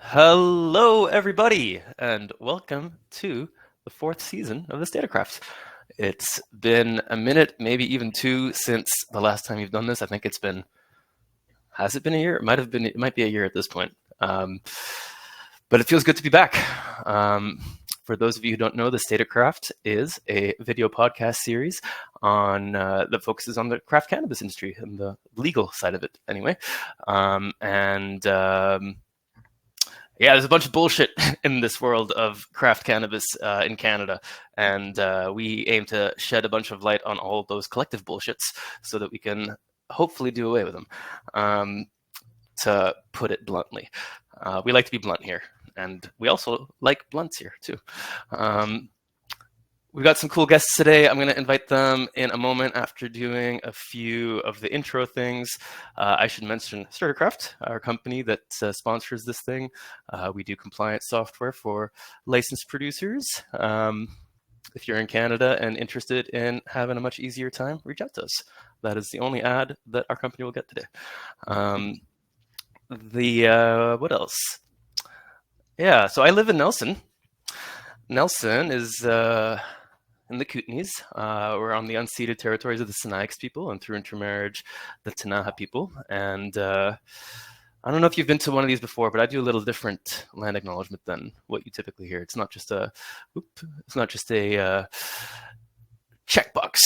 Hello, everybody, and welcome to the fourth season of the CertiCraft. It's been a minute, maybe even two, since the last time you've done this. I think it's been, has it been a year? It might be a year at this point. But it feels good to be back. For those of you who don't know, the CertiCraft is a video podcast series that focuses on the craft cannabis industry and the legal side of it, anyway. Yeah, there's a bunch of bullshit in this world of craft cannabis in Canada, and we aim to shed a bunch of light on all of those collective bullshits so that we can hopefully do away with them. To put it bluntly, we like to be blunt here, and we also like blunts here too. We've got some cool guests today. I'm going to invite them in a moment after doing a few of the intro things. I should mention CertiCraft, our company that sponsors this thing. We do compliance software for licensed producers. If you're in Canada and interested in having a much easier time, reach out to us. That is the only ad that our company will get today. What else? Yeah, so I live in Nelson. Nelson is in the Kootenays. We're on the unceded territories of the Sinixt people, and through intermarriage, the Tanaha people. And I don't know if you've been to one of these before, but I do a little different land acknowledgement than what you typically hear. It's not just a checkbox.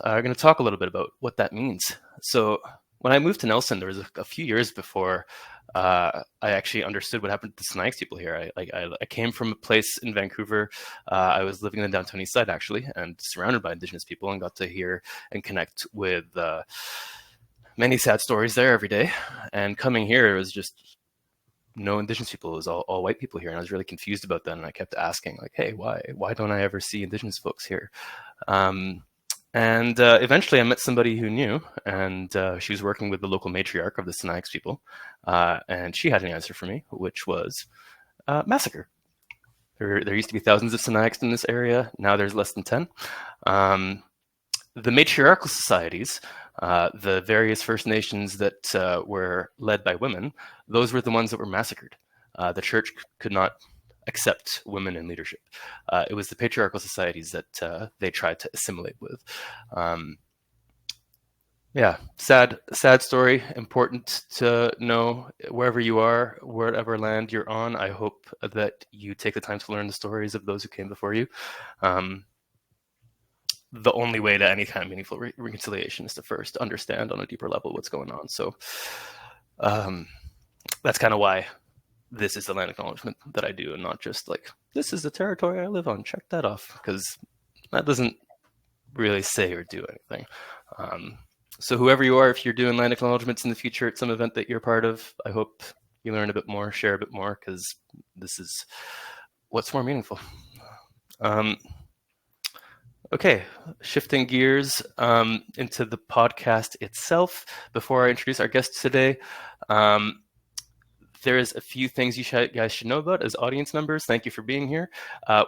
I'm going to talk a little bit about what that means. So when I moved to Nelson, there was a few years before I actually understood what happened to the Sinixt people here. I came from a place in Vancouver. I was living in the downtown east side, actually, and surrounded by Indigenous people, and got to hear and connect with many sad stories there every day. And coming here, it was just no Indigenous people. It was all white people here, and I was really confused about that. And I kept asking, like, hey, why don't I ever see Indigenous folks here? And eventually I met somebody who knew, and she was working with the local matriarch of the Sinixt people, and she had an answer for me, which was massacre. There used to be thousands of Sinixt in this area. Now there's less than 10. The matriarchal societies, the various First Nations that were led by women, those were the ones that were massacred. The church could not accept women in leadership. It was the patriarchal societies that they tried to assimilate with. Yeah, sad story. Important to know wherever you are, whatever land you're on. I hope that you take the time to learn the stories of those who came before you. The only way to any kind of meaningful reconciliation is to first understand on a deeper level what's going on. So that's kind of why this is the land acknowledgement that I do, and not just like, this is the territory I live on, check that off, because that doesn't really say or do anything. So whoever you are, if you're doing land acknowledgements in the future at some event that you're part of, I hope you learn a bit more, share a bit more, because this is what's more meaningful. Okay, shifting gears into the podcast itself. Before I introduce our guests today, there's a few things you guys should know about as audience members. Thank you for being here.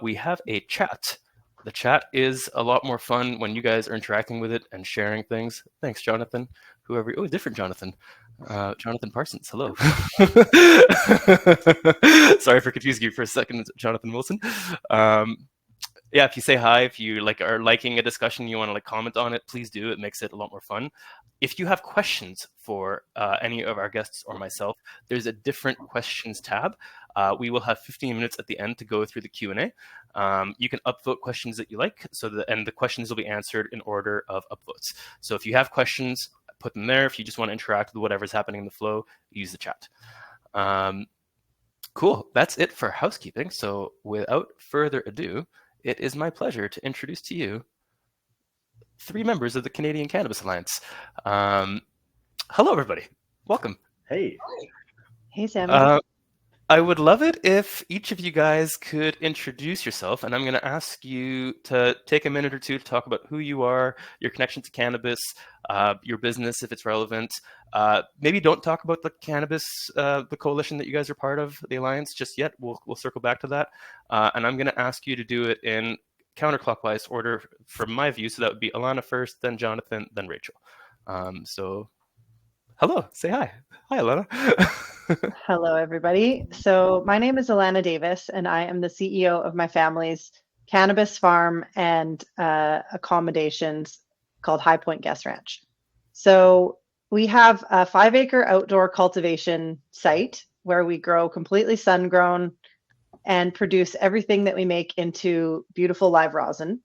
We have a chat. The chat is a lot more fun when you guys are interacting with it and sharing things. Thanks, Jonathan. Different Jonathan. Jonathan Parsons, hello. Sorry for confusing you for a second, Jonathan Wilson. Yeah, if you say hi, if you are liking a discussion, you want to comment on it, please do. It makes it a lot more fun. If you have questions for any of our guests or myself, there's a different questions tab. We will have 15 minutes at the end to go through the Q&A. You can upvote questions that you like, and the questions will be answered in order of upvotes. So if you have questions, put them there. If you just want to interact with whatever's happening in the flow, use the chat. Cool, that's it for housekeeping. So without further ado, it is my pleasure to introduce to you 3 members of the Canadian Cannabis Alliance. Hello, everybody. Welcome. Hey. Hey, Sammy. I would love it if each of you guys could introduce yourself, and I'm going to ask you to take a minute or two to talk about who you are, your connection to cannabis, your business if it's relevant. Maybe don't talk about the cannabis, the coalition that you guys are part of, the Alliance, just yet. We'll circle back to that. And I'm going to ask you to do it in counterclockwise order from my view. So that would be Alana first, then Jonathan, then Rachel. So hello, say hi. Hi, Alana. Hello, everybody. So, my name is Alana Davis, and I am the CEO of my family's cannabis farm and accommodations called High Point Guest Ranch. So, we have a 5-acre outdoor cultivation site where we grow completely sun grown and produce everything that we make into beautiful live rosin.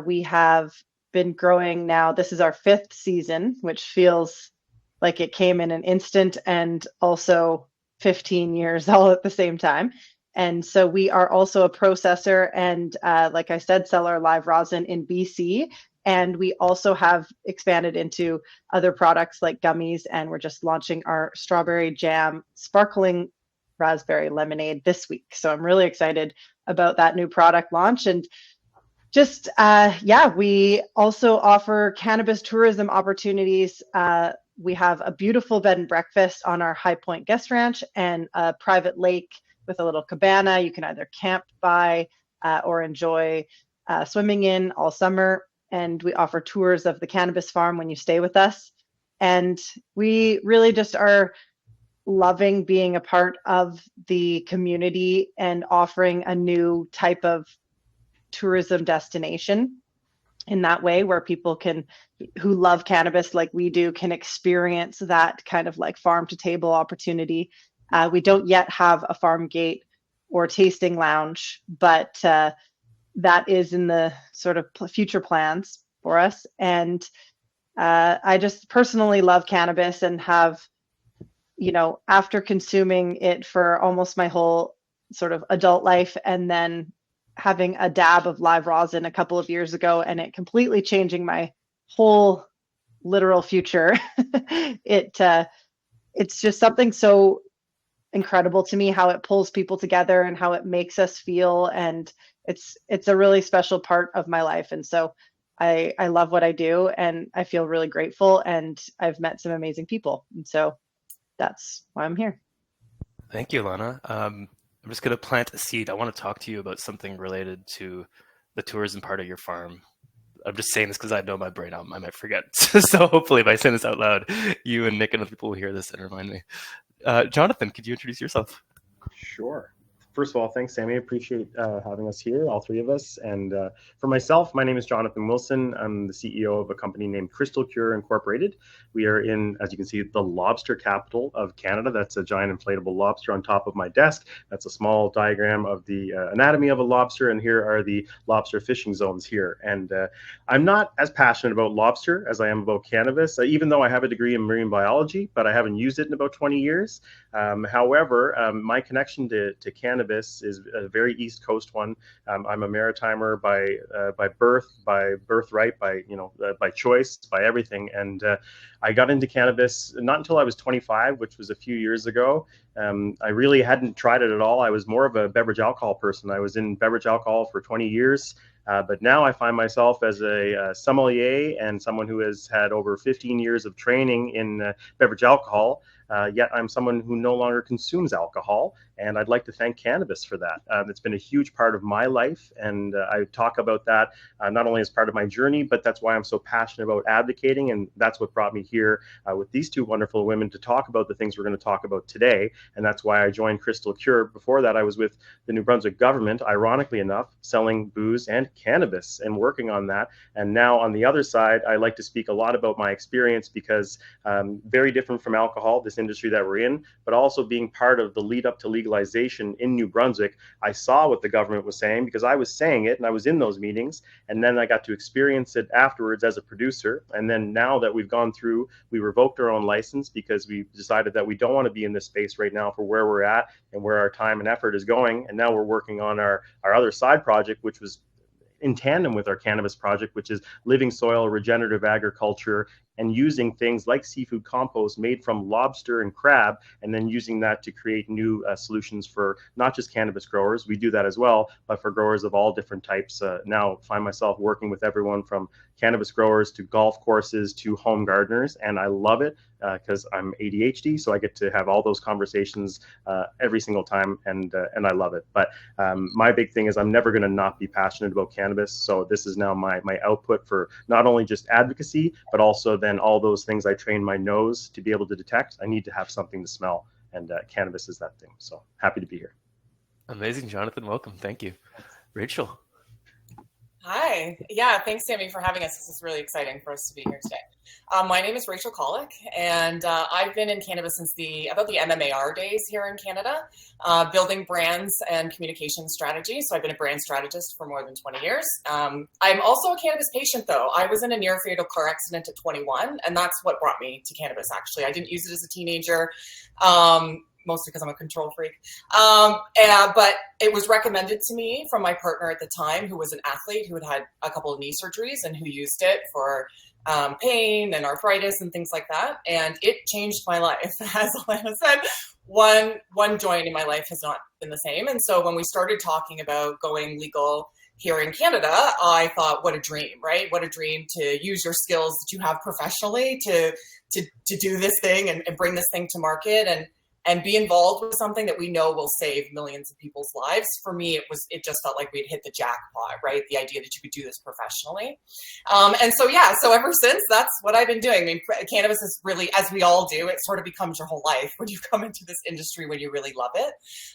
We have been growing now, this is our 5th season, which feels like it came in an instant and also 15 years all at the same time. And so we are also a processor and, like I said, sell our live rosin in BC. And we also have expanded into other products like gummies, and we're just launching our strawberry jam sparkling raspberry lemonade this week. So I'm really excited about that new product launch. And just yeah, we also offer cannabis tourism opportunities. We have a beautiful bed and breakfast on our High Point Guest Ranch and a private lake with a little cabana you can either camp by or enjoy swimming in all summer. And we offer tours of the cannabis farm when you stay with us. And we really just are loving being a part of the community and offering a new type of tourism destination in that way, where people can, who love cannabis like we do, can experience that kind of like farm to table opportunity. We don't yet have a farm gate or tasting lounge, but that is in the sort of future plans for us. And I just personally love cannabis and have, after consuming it for almost my whole sort of adult life, and then having a dab of live rosin a couple of years ago and it completely changing my whole literal future. It's just something so incredible to me how it pulls people together and how it makes us feel, and it's a really special part of my life. And so I love what I do and I feel really grateful, and I've met some amazing people, and so that's why I'm here. Thank you, Lana. I'm just going to plant a seed. I want to talk to you about something related to the tourism part of your farm. I'm just saying this because I know my brain, I might forget. So hopefully if I say this out loud, you and Nick and other people will hear this and remind me. Jonathan, could you introduce yourself? Sure. First of all, thanks, Sammy. Appreciate having us here, all three of us. And for myself, my name is Jonathan Wilson. I'm the CEO of a company named Crystal Cure Incorporated. We are in, as you can see, the lobster capital of Canada. That's a giant inflatable lobster on top of my desk. That's a small diagram of the anatomy of a lobster. And here are the lobster fishing zones here. And I'm not as passionate about lobster as I am about cannabis, even though I have a degree in marine biology, but I haven't used it in about 20 years. However, my connection to cannabis is a very East Coast one. I'm a maritimer by birth, by birthright, by choice, by everything. And I got into cannabis not until I was 25, which was a few years ago. I really hadn't tried it at all. I was more of a beverage alcohol person. I was in beverage alcohol for 20 years. But now I find myself as a sommelier and someone who has had over 15 years of training in beverage alcohol. Yet I'm someone who no longer consumes alcohol, and I'd like to thank cannabis for that. It's been a huge part of my life, and I talk about that not only as part of my journey, but that's why I'm so passionate about advocating, and that's what brought me here with these two wonderful women to talk about the things we're going to talk about today, and that's why I joined Crystal Cure. Before that, I was with the New Brunswick government, ironically enough, selling booze and cannabis and working on that. And now on the other side, I like to speak a lot about my experience because very different from alcohol, this industry that we're in, but also being part of the lead up to legalization in New Brunswick. I saw what the government was saying because I was saying it and I was in those meetings, and then I got to experience it afterwards as a producer. And then now that we've gone through, we revoked our own license because we decided that we don't want to be in this space right now for where we're at and where our time and effort is going. And now we're working on our other side project, which was in tandem with our cannabis project, which is living soil, regenerative agriculture, and using things like seafood compost made from lobster and crab, and then using that to create new solutions for not just cannabis growers. We do that as well, but for growers of all different types. Now find myself working with everyone from cannabis growers to golf courses to home gardeners, and I love it because I'm ADHD, so I get to have all those conversations every single time, and I love it. But my big thing is I'm never going to not be passionate about cannabis, so this is now my output for not only just advocacy, but also then all those things I train my nose to be able to detect. I need to have something to smell. and cannabis is that thing. So happy to be here. Amazing, Jonathan. Welcome. Thank you. Rachel. Hi. Yeah, thanks, Sammy, for having us. This is really exciting for us to be here today. My name is Rachel Kollick, and I've been in cannabis since about the MMAR days here in Canada, building brands and communication strategy. So I've been a brand strategist for more than 20 years. I'm also a cannabis patient, though. I was in a near-fatal car accident at 21, and that's what brought me to cannabis, actually. I didn't use it as a teenager. Mostly because I'm a control freak. But it was recommended to me from my partner at the time, who was an athlete who had a couple of knee surgeries and who used it for pain and arthritis and things like that. And it changed my life. As Alana said, one joint in my life has not been the same. And so when we started talking about going legal here in Canada, I thought, what a dream, right? What a dream to use your skills that you have professionally to do this thing and bring this thing to market and be involved with something that we know will save millions of people's lives. For me, it just felt like we'd hit the jackpot, right? The idea that you could do this professionally. So ever since, that's what I've been doing. I mean, cannabis is really, as we all do, it sort of becomes your whole life when you come into this industry, when you really love it.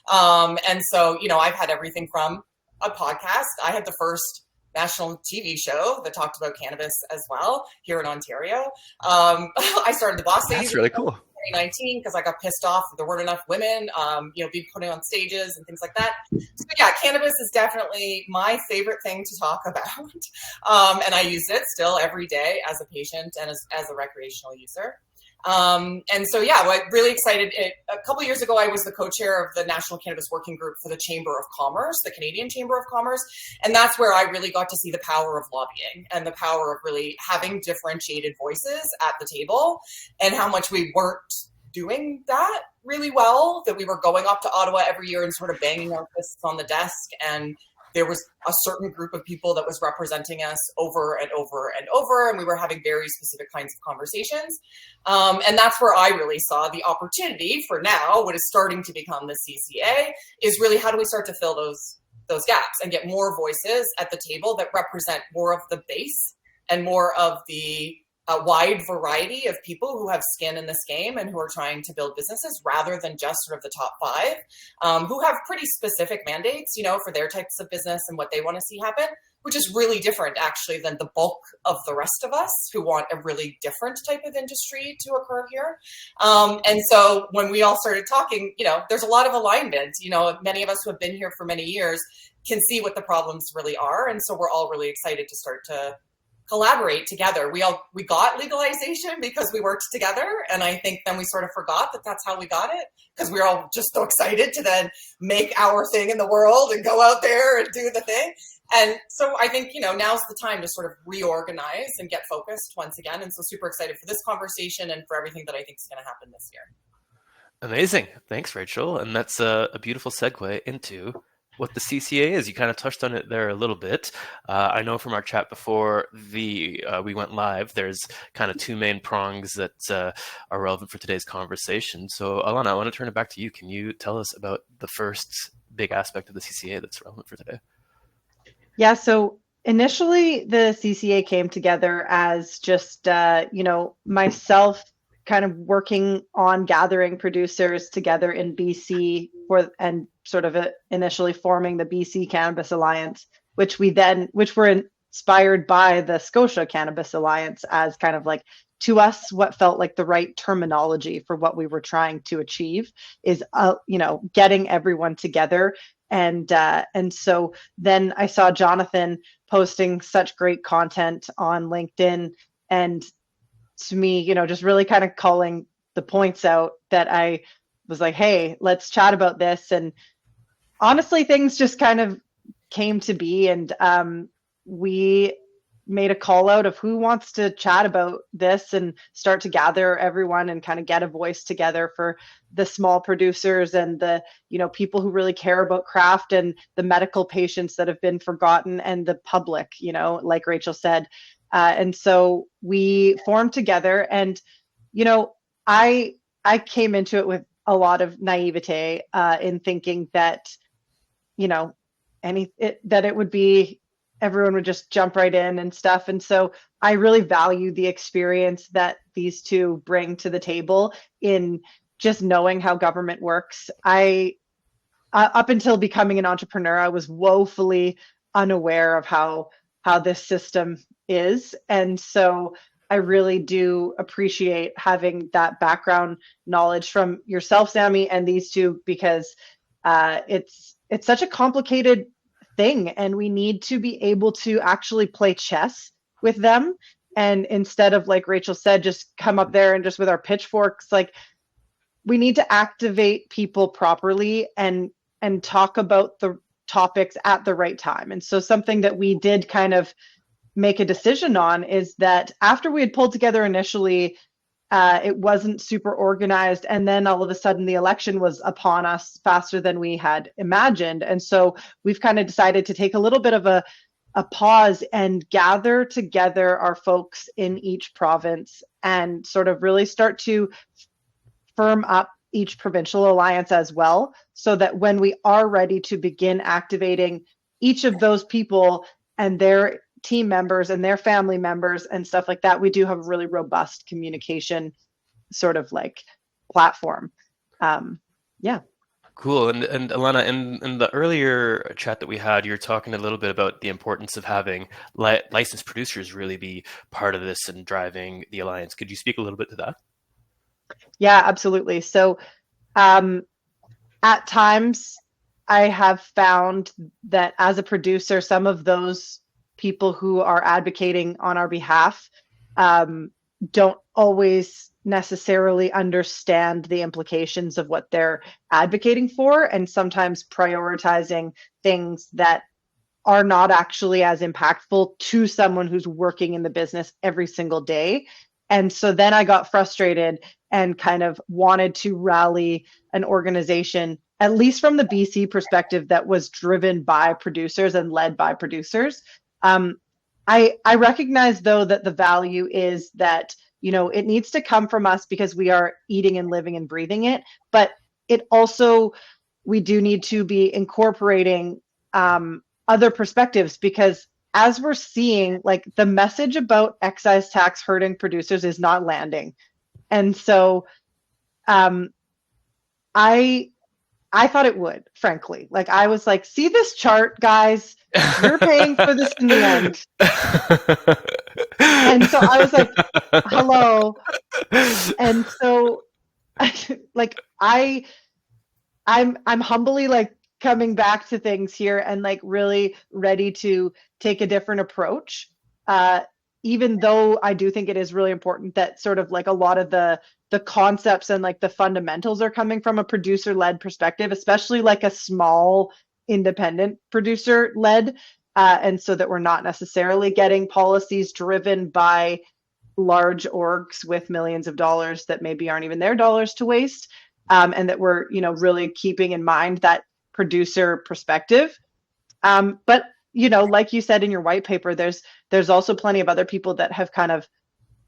I've had everything from a podcast. I had the first national TV show that talked about cannabis as well here in Ontario. I started the Boss Lady. That's really cool. 2019 because I got pissed off that there weren't enough women, being put on stages and things like that. So yeah, cannabis is definitely my favorite thing to talk about, and I use it still every day as a patient and as a recreational user. What really excited a couple years ago, I was the co-chair of the National Cannabis Working Group for the Chamber of Commerce, the Canadian Chamber of Commerce. And that's where I really got to see the power of lobbying and the power of really having differentiated voices at the table and how much we weren't doing that really well, that we were going up to Ottawa every year and sort of banging our fists on the desk, and there was a certain group of people that was representing us over and over and over, and we were having very specific kinds of conversations. And that's where I really saw the opportunity for now, what is starting to become the CCA, is really how do we start to fill those gaps and get more voices at the table that represent more of the base and more of the wide variety of people who have skin in this game and who are trying to build businesses rather than just sort of the top five, who have pretty specific mandates, for their types of business and what they want to see happen, which is really different actually than the bulk of the rest of us who want a really different type of industry to occur here. And so when we all started talking, there's a lot of alignment. Many of us who have been here for many years can see what the problems really are. And so we're all really excited to start to collaborate together. We got legalization because we worked together, and I think then we sort of forgot that that's how we got it, because we were all just so excited to then make our thing in the world and go out there and do the thing. And so I think now's the time to sort of reorganize and get focused once again. And so super excited for this conversation and for everything that I think is going to happen this year. Amazing. Thanks, Rachel. And that's a beautiful segue into what the CCA is. You kind of touched on it there a little bit. I know from our chat before we went live, there's kind of two main prongs that are relevant for today's conversation. So Alana, I want to turn it back to you. Can you tell us about the first big aspect of the CCA that's relevant for today? Yeah, so initially the CCA came together as just, myself kind of working on gathering producers together in BC and sort of initially forming the BC Cannabis Alliance, which were inspired by the Scotia Cannabis Alliance as kind of like, to us, what felt like the right terminology for what we were trying to achieve is, getting everyone together. And so then I saw Jonathan posting such great content on LinkedIn, and to me, just really kind of calling the points out that I was like, hey, let's chat about this. And honestly, things just kind of came to be, and we made a call out of who wants to chat about this and start to gather everyone and kind of get a voice together for the small producers and the people who really care about craft and the medical patients that have been forgotten and the public, like Rachel said. And so we formed together, and I came into it with a lot of naivete in thinking that that it would be, everyone would just jump right in and stuff. And so I really value the experience that these two bring to the table in just knowing how government works. Up until becoming an entrepreneur, I was woefully unaware of how this system is. And so I really do appreciate having that background knowledge from yourself, Sammy, and these two, because it's such a complicated thing, and we need to be able to actually play chess with them. And instead of, like Rachel said, just come up there and just with our pitchforks, like, we need to activate people properly and talk about the topics at the right time. And so something that we did kind of make a decision on is that after we had pulled together initially, it wasn't super organized. And then all of a sudden the election was upon us faster than we had imagined. And so we've kind of decided to take a little bit of a pause and gather together our folks in each province and sort of really start to firm up each provincial alliance as well, so that when we are ready to begin activating each of those people and their team members and their family members and stuff like that, we do have a really robust communication sort of like platform. Yeah. Cool. And Alana, in the earlier chat that we had, you're talking a little bit about the importance of having licensed producers really be part of this and driving the alliance. Could you speak a little bit to that? Yeah, absolutely. So at times I have found that as a producer, some of those people who are advocating on our behalf don't always necessarily understand the implications of what they're advocating for, and sometimes prioritizing things that are not actually as impactful to someone who's working in the business every single day. And so then I got frustrated and kind of wanted to rally an organization, at least from the BC perspective, that was driven by producers and led by producers. I recognize, though, that the value is that, you know, it needs to come from us because we are eating and living and breathing it. But it also, we do need to be incorporating other perspectives, because as we're seeing, like, the message about excise tax hurting producers is not landing. And so I thought it would, frankly. Like, I was like, see this chart, guys? You're paying for this in the end. And so I was like, hello. And so like I'm humbly like coming back to things here and like really ready to take a different approach. Even though I do think it is really important that sort of like a lot of the concepts and like the fundamentals are coming from a producer-led perspective, especially like a small independent producer-led, and so that we're not necessarily getting policies driven by large orgs with millions of dollars that maybe aren't even their dollars to waste, and that we're, you know, really keeping in mind that producer perspective. But you know, like you said in your white paper, there's also plenty of other people that have kind of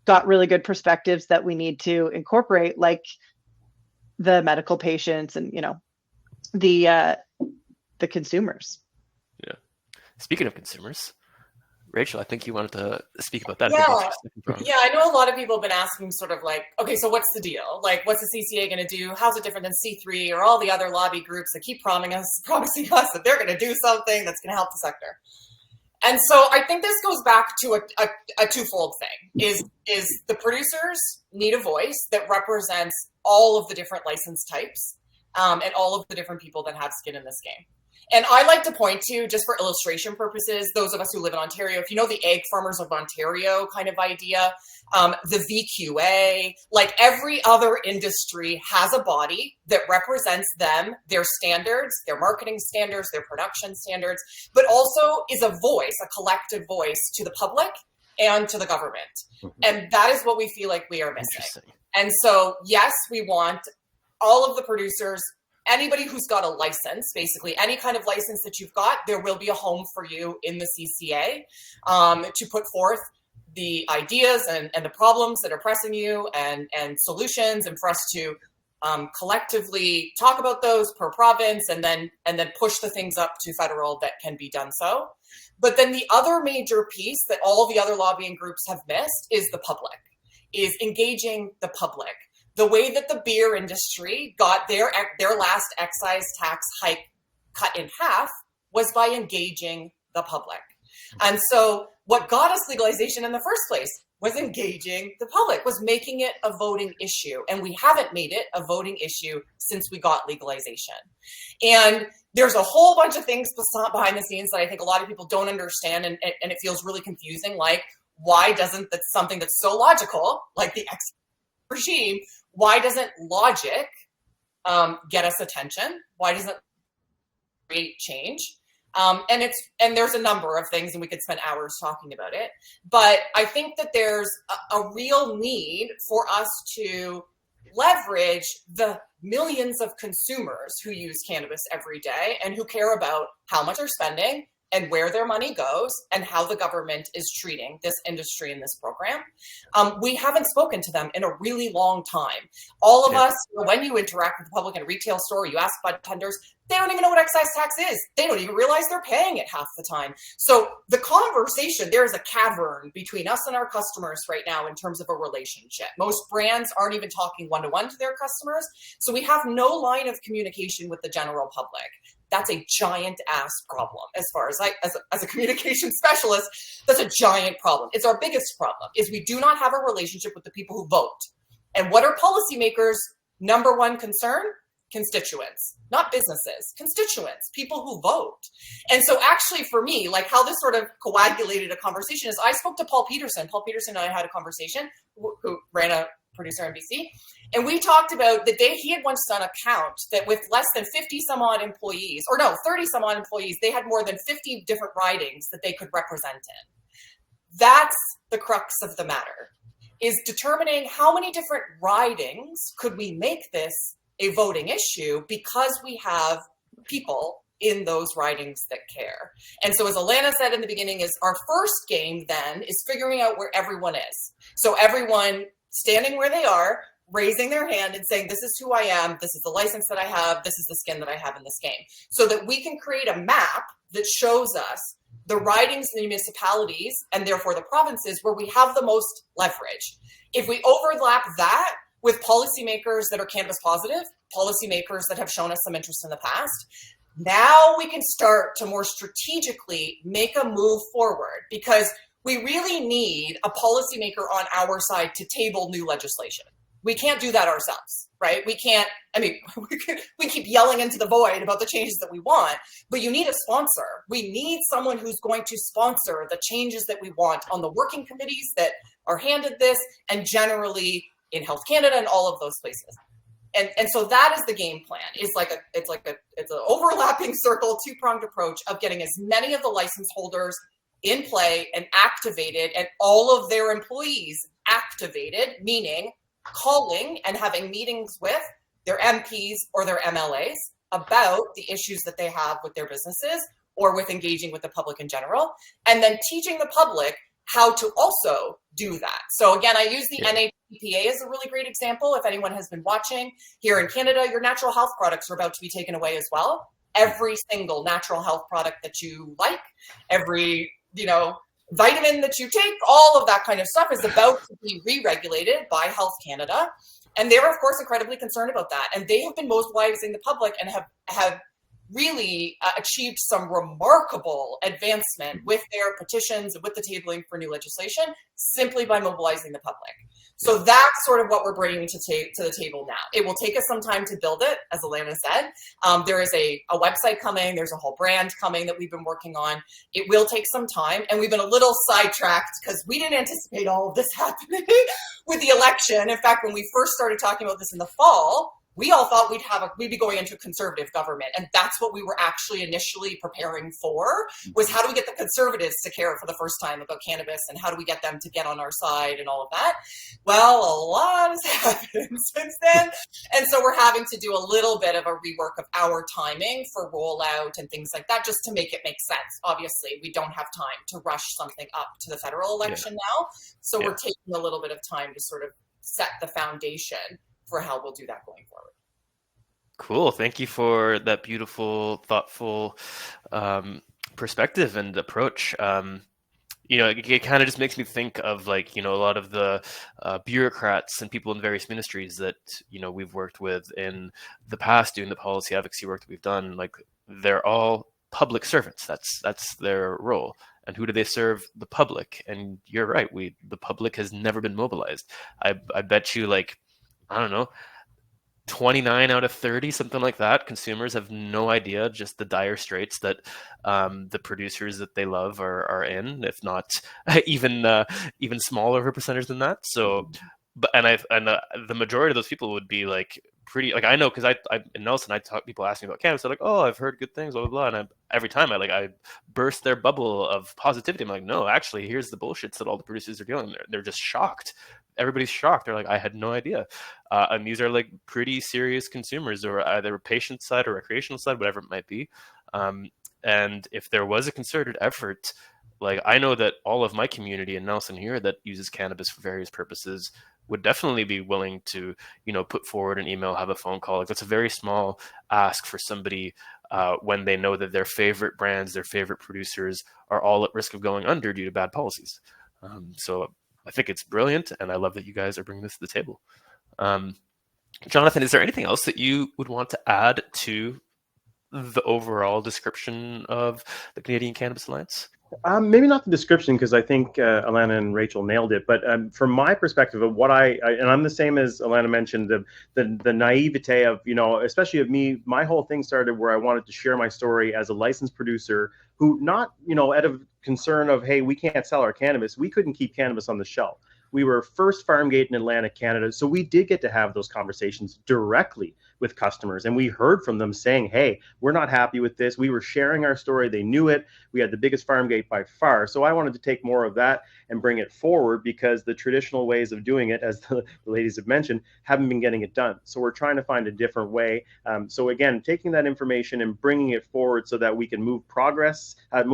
got really good perspectives that we need to incorporate, like the medical patients and, you know, the consumers. Yeah. Speaking of consumers, Rachel, I think you wanted to speak about that. Yeah, I know a lot of people have been asking sort of like, okay, so what's the deal? Like, what's the CCA going to do? How's it different than C3 or all the other lobby groups that keep promising us that they're going to do something that's going to help the sector? And so I think this goes back to a twofold thing, is the producers need a voice that represents all of the different license types and all of the different people that have skin in this game. And I like to point to, just for illustration purposes, those of us who live in Ontario, if you know the Egg Farmers of Ontario kind of idea, the VQA, like every other industry has a body that represents them, their standards, their marketing standards, their production standards, but also is a voice, a collective voice to the public and to the government. Mm-hmm. And that is what we feel like we are missing. And so, yes, we want all of the producers, anybody who's got a license, basically any kind of license that you've got, there will be a home for you in the CCA to put forth the ideas and the problems that are pressing you and solutions, and for us to collectively talk about those per province and then push the things up to federal that can be done so. But then the other major piece that all the other lobbying groups have missed is the public, is engaging the public. the way that the beer industry got their last excise tax hike cut in half was by engaging the public. And so what got us legalization in the first place was engaging the public, was making it a voting issue. And we haven't made it a voting issue since we got legalization. And there's a whole bunch of things behind the scenes that I think a lot of people don't understand, and it feels really confusing. Like, why doesn't that something that's so logical, like the excise regime, why doesn't logic get us attention? Why doesn't it create change? And there's a number of things, and we could spend hours talking about it. But I think that there's a real need for us to leverage the millions of consumers who use cannabis every day and who care about how much they're spending and where their money goes and how the government is treating this industry and this program. We haven't spoken to them in a really long time. All of us, when you interact with the public in a retail store, you ask bartenders, they don't even know what excise tax is. They don't even realize they're paying it half the time. So the conversation, there is a cavern between us and our customers right now in terms of a relationship. Most brands aren't even talking one-to-one to their customers. So we have no line of communication with the general public. That's a giant ass problem. As far as as a communication specialist, that's a giant problem. It's our biggest problem, is we do not have a relationship with the people who vote. And what are policymakers' number one concern? Constituents, not businesses, constituents, people who vote. And so actually for me, like how this sort of coagulated a conversation is I spoke to Paul Peterson. Paul Peterson and I had a conversation, who ran a producer on NBC. And we talked about the day he had once done a count that with less than 50 some odd employees, or no, 30 some odd employees, they had more than 50 different ridings that they could represent in. That's the crux of the matter, is determining how many different ridings could we make this a voting issue, because we have people in those ridings that care. And so as Alana said in the beginning, is our first game then is figuring out where everyone is. So everyone standing where they are, raising their hand and saying, this is who I am, this is the license that I have, this is the skin that I have in this game. So that we can create a map that shows us the ridings in the municipalities, and therefore the provinces, where we have the most leverage. If we overlap that with policymakers that are cannabis positive, policymakers that have shown us some interest in the past, now we can start to more strategically make a move forward, because we really need a policymaker on our side to table new legislation. We can't do that ourselves, right? We can't, I mean, we keep yelling into the void about the changes that we want, but you need a sponsor. We need someone who's going to sponsor the changes that we want on the working committees that are handed this, and generally in Health Canada and all of those places. And so that is the game plan. It's an overlapping circle, two-pronged approach of getting as many of the license holders in play and activated, and all of their employees activated, meaning calling and having meetings with their MPs or their MLAs about the issues that they have with their businesses or with engaging with the public in general, and then teaching the public how to also do that. So again, I use the NHPA as a really great example. If anyone has been watching here in Canada, your natural health products are about to be taken away as well. Every single natural health product that you like, every, vitamin that you take, all of that kind of stuff is about to be re-regulated by Health Canada. And they're, of course, incredibly concerned about that. And they have been mobilizing the public and have really achieved some remarkable advancement with their petitions and with the tabling for new legislation simply by mobilizing the public. So that's sort of what we're bringing to the table now. It will take us some time to build it, as Alana said. There is a website coming. There's a whole brand coming that we've been working on. It will take some time. And we've been a little sidetracked because we didn't anticipate all of this happening with the election. In fact, when we first started talking about this in the fall, we all thought we'd be going into a conservative government. And that's what we were actually initially preparing for, was how do we get the conservatives to care for the first time about cannabis, and how do we get them to get on our side and all of that? Well, a lot has happened since then. And so we're having to do a little bit of a rework of our timing for rollout and things like that, just to make it make sense. Obviously, we don't have time to rush something up to the federal election now. So we're taking a little bit of time to sort of set the foundation for how we'll do that going forward. Cool. Thank you for that beautiful, thoughtful perspective and approach. You know, it kind of just makes me think of, like, you know, a lot of the bureaucrats and people in various ministries that, you know, we've worked with in the past doing the policy advocacy work that we've done. Like, they're all public servants. That's their role. And who do they serve? The public. And you're right. The public has never been mobilized. I bet you, like, I don't know, 29 out of 30, something like that, consumers have no idea just the dire straits that the producers that they love are in, if not even smaller of a percentage than that. So, but the majority of those people would be like pretty, like, I know, because I in Nelson, I talk, people ask me about cannabis, they're like, oh, I've heard good things, blah blah blah, and every time I burst their bubble of positivity. I'm like, no, actually, here's the bullshits that all the producers are dealing with. They're just shocked. Everybody's shocked. They're like, I had no idea. And these are like pretty serious consumers, or either patient side or recreational side, whatever it might be. And if there was a concerted effort, like, I know that all of my community in Nelson here that uses cannabis for various purposes would definitely be willing to, you know, put forward an email, have a phone call. Like, that's a very small ask for somebody when they know that their favorite brands, their favorite producers are all at risk of going under due to bad policies. So I think it's brilliant, and I love that you guys are bringing this to the table. Jonathan, is there anything else that you would want to add to the overall description of the Canadian Cannabis Alliance? Maybe not the description, because I think Alana and Rachel nailed it. But from my perspective of what and I'm the same as Alana mentioned, the naivete of, you know, especially of me, my whole thing started where I wanted to share my story as a licensed producer who, not, you know, out of concern of, hey, we can't sell our cannabis. We couldn't keep cannabis on the shelf. We were first farm gate in Atlantic, Canada. So we did get to have those conversations directly with customers. And we heard from them saying, hey, we're not happy with this. We were sharing our story. They knew it. We had the biggest farm gate by far. So I wanted to take more of that and bring it forward, because the traditional ways of doing it, as the ladies have mentioned, haven't been getting it done. So we're trying to find a different way. So again, taking that information and bringing it forward so that we can move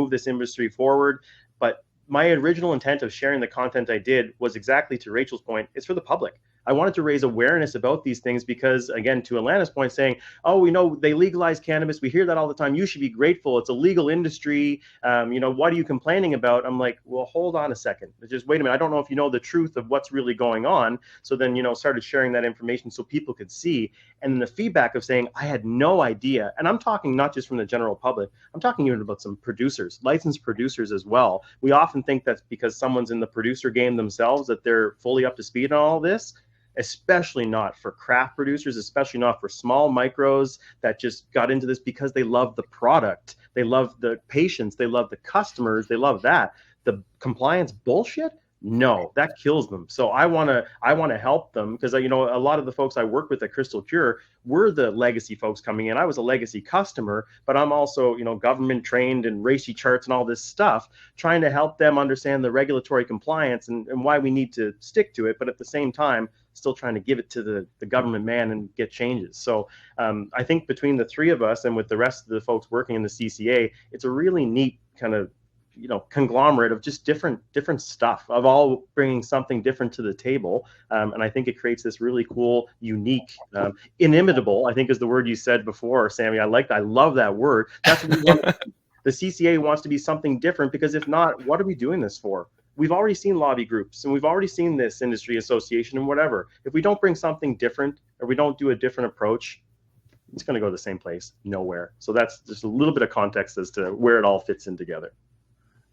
this industry forward. But my original intent of sharing the content I did was exactly to Rachel's point. It's for the public. I wanted to raise awareness about these things because, again, to Alana's point, saying, oh, we know they legalize cannabis. We hear that all the time. You should be grateful. It's a legal industry. You know, what are you complaining about? I'm like, well, hold on a second. Just wait a minute. I don't know if you know the truth of what's really going on. So then, you know, started sharing that information so people could see. And then the feedback of saying, I had no idea. And I'm talking not just from the general public. I'm talking even about some producers, licensed producers as well. We often think that's because someone's in the producer game themselves that they're fully up to speed on all this. Especially not for craft producers, especially not for small micros that just got into this because they love the product. They love the patients. They love the customers. They love that. The compliance bullshit, no, that kills them. So I want to help them, because, you know, a lot of the folks I work with at Crystal Cure were the legacy folks coming in. I was a legacy customer, but I'm also, you know, government trained and RACI charts and all this stuff, trying to help them understand the regulatory compliance and why we need to stick to it. But at the same time, still trying to give it to the government man and get changes. So I think between the three of us and with the rest of the folks working in the CCA, it's a really neat kind of, you know, conglomerate of just different stuff, of all bringing something different to the table. And I think it creates this really cool, unique, inimitable, I think is the word you said before, Sammy. I love that word. That's what we want. The CCA wants to be something different, because if not, what are we doing this for? We've already seen lobby groups, and we've already seen this industry association and whatever. If we don't bring something different, or we don't do a different approach, it's going to go to the same place, nowhere. So that's just a little bit of context as to where it all fits in together.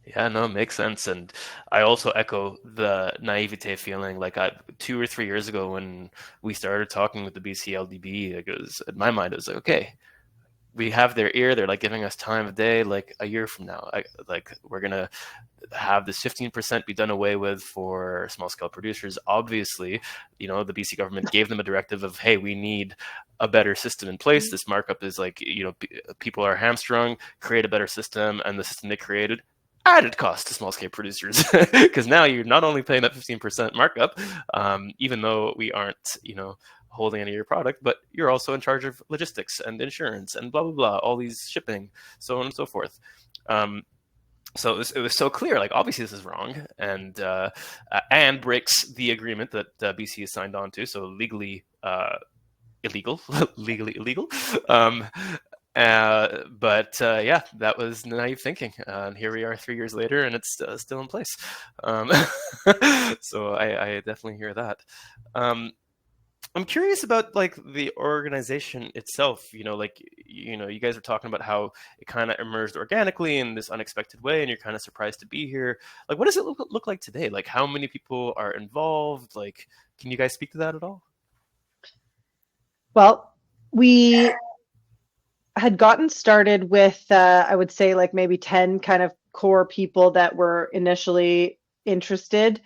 Yeah, no, it makes sense. And I also echo the naivete feeling. Like 2 or 3 years ago when we started talking with the BC LDB, it was, in my mind, it was like, okay, we have their ear. They're like giving us time of day. Like a year from now, we're going to have this 15% be done away with for small scale producers. Obviously, you know, the BC government gave them a directive of, hey, we need a better system in place. This markup is like, you know, people are hamstrung, create a better system. And the system they created added cost to small scale producers, because now you're not only paying that 15% markup, even though we aren't, you know, holding any of your product, but you're also in charge of logistics and insurance and blah, blah, blah, all these shipping, so on and so forth. So it was so clear, like, obviously this is wrong, and breaks the agreement that BC has signed on to. So legally illegal, legally illegal. Yeah, that was naive thinking. And here we are 3 years later, and it's still in place. So I definitely hear that. I'm curious about like the organization itself. You guys are talking about how it kind of emerged organically in this unexpected way, and you're kind of surprised to be here. Like, what does it look like today? Like, how many people are involved? Like, can you guys speak to that at all? Well, we had gotten started with, I would say, like maybe 10 kind of core people that were initially interested.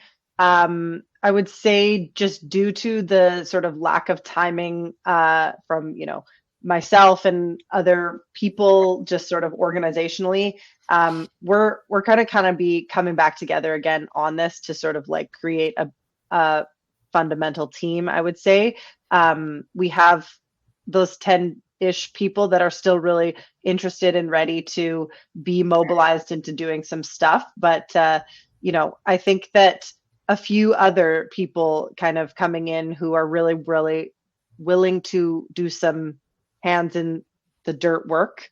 I would say just due to the sort of lack of timing from, myself and other people, just sort of organizationally, we're kind of be coming back together again on this to sort of like create a fundamental team, I would say. We have those 10-ish people that are still really interested and ready to be mobilized into doing some stuff. But, I think that a few other people kind of coming in who are really, really willing to do some hands in the dirt work.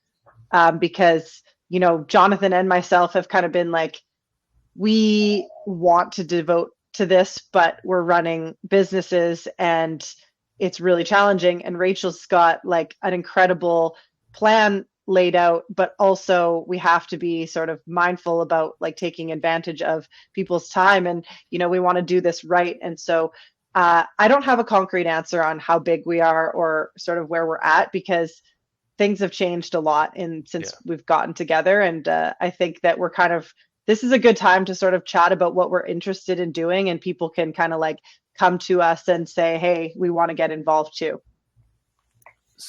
Because, Jonathan and myself have kind of been like, we want to devote to this, but we're running businesses and it's really challenging. And Rachel's got like an incredible plan laid out, but also we have to be sort of mindful about like taking advantage of people's time. And, we want to do this right. And so I don't have a concrete answer on how big we are or sort of where we're at, because things have changed a lot since we've gotten together. And I think that this is a good time to sort of chat about what we're interested in doing, and people can kind of like come to us and say, hey, we want to get involved too.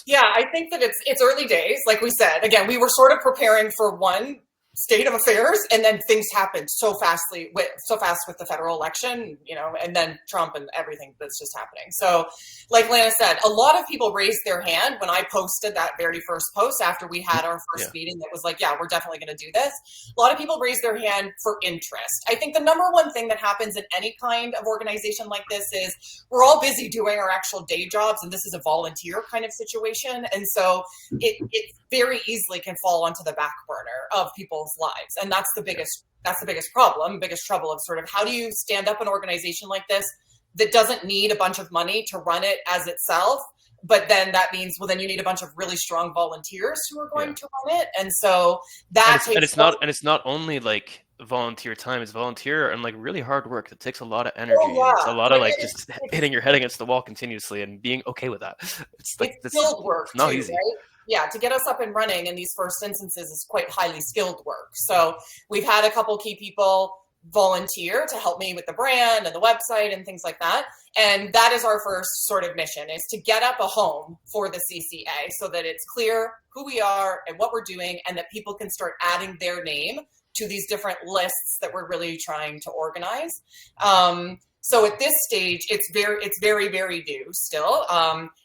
Yeah, I think that it's early days. Like we said, again, we were sort of preparing for one state of affairs, and then things happened so fast with the federal election, and then Trump and everything that's just happening. So like Lana said, a lot of people raised their hand when I posted that very first post after we had our first meeting that was like, yeah, we're definitely going to do this. A lot of people raised their hand for interest. I think the number one thing that happens in any kind of organization like this is we're all busy doing our actual day jobs, and this is a volunteer kind of situation. And so it very easily can fall onto the back burner of people's lives. And that's the biggest problem, biggest trouble of sort of how do you stand up an organization like this that doesn't need a bunch of money to run it as itself, but then that means, well, then you need a bunch of really strong volunteers who are going to run it. And so it's not only like volunteer time, it's volunteer and like really hard work that takes a lot of energy. It's a lot of like just hitting your head against the wall continuously and being okay with that. It's like skilled work, it's not easy. Right? Yeah, to get us up and running in these first instances is quite highly skilled work. So we've had a couple key people volunteer to help me with the brand and the website and things like that. And that is our first sort of mission, is to get up a home for the CCA so that it's clear who we are and what we're doing, and that people can start adding their name to these different lists that we're really trying to organize. So at this stage, it's very, very new still.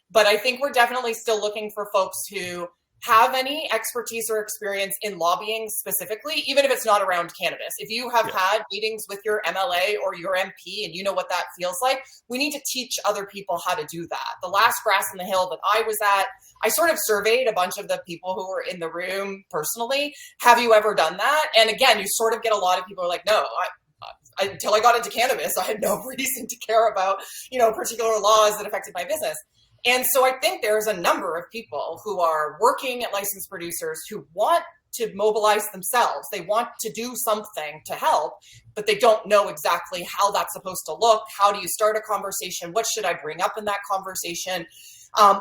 But I think we're definitely still looking for folks who have any expertise or experience in lobbying specifically, even if it's not around cannabis. If you have had meetings with your MLA or your MP and you know what that feels like, we need to teach other people how to do that. The last Grass on the Hill that I was at, I sort of surveyed a bunch of the people who were in the room personally. Have you ever done that? And again, you sort of get a lot of people who are like, no, until I got into cannabis, I had no reason to care about, particular laws that affected my business. And so I think there's a number of people who are working at licensed producers who want to mobilize themselves. They want to do something to help, but they don't know exactly how that's supposed to look. How do you start a conversation? What should I bring up in that conversation?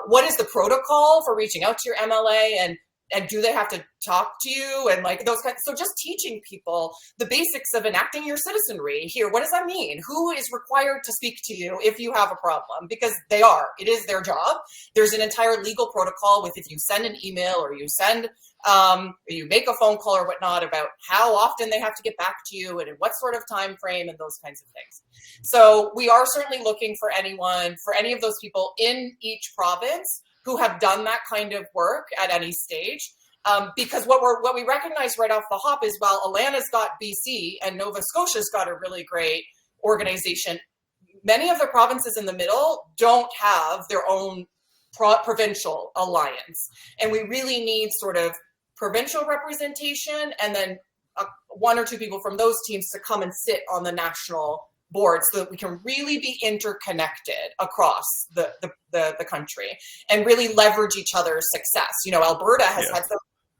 What is the protocol for reaching out to your MLA, and do they have to talk to you, and like those kinds? So just teaching people the basics of enacting your citizenry here. What does that mean? Who is required to speak to you if you have a problem? Because it is their job. There's an entire legal protocol with, if you send an email or you send, you make a phone call or whatnot, about how often they have to get back to you and in what sort of time frame and those kinds of things. So we are certainly looking for any of those people in each province who have done that kind of work at any stage. Because what we recognize right off the hop is, while Atlanta's got BC and Nova Scotia's got a really great organization, many of the provinces in the middle don't have their own provincial alliance. And we really need sort of provincial representation and then one or two people from those teams to come and sit on the national board so that we can really be interconnected across the country and really leverage each other's success. You know, Alberta has had some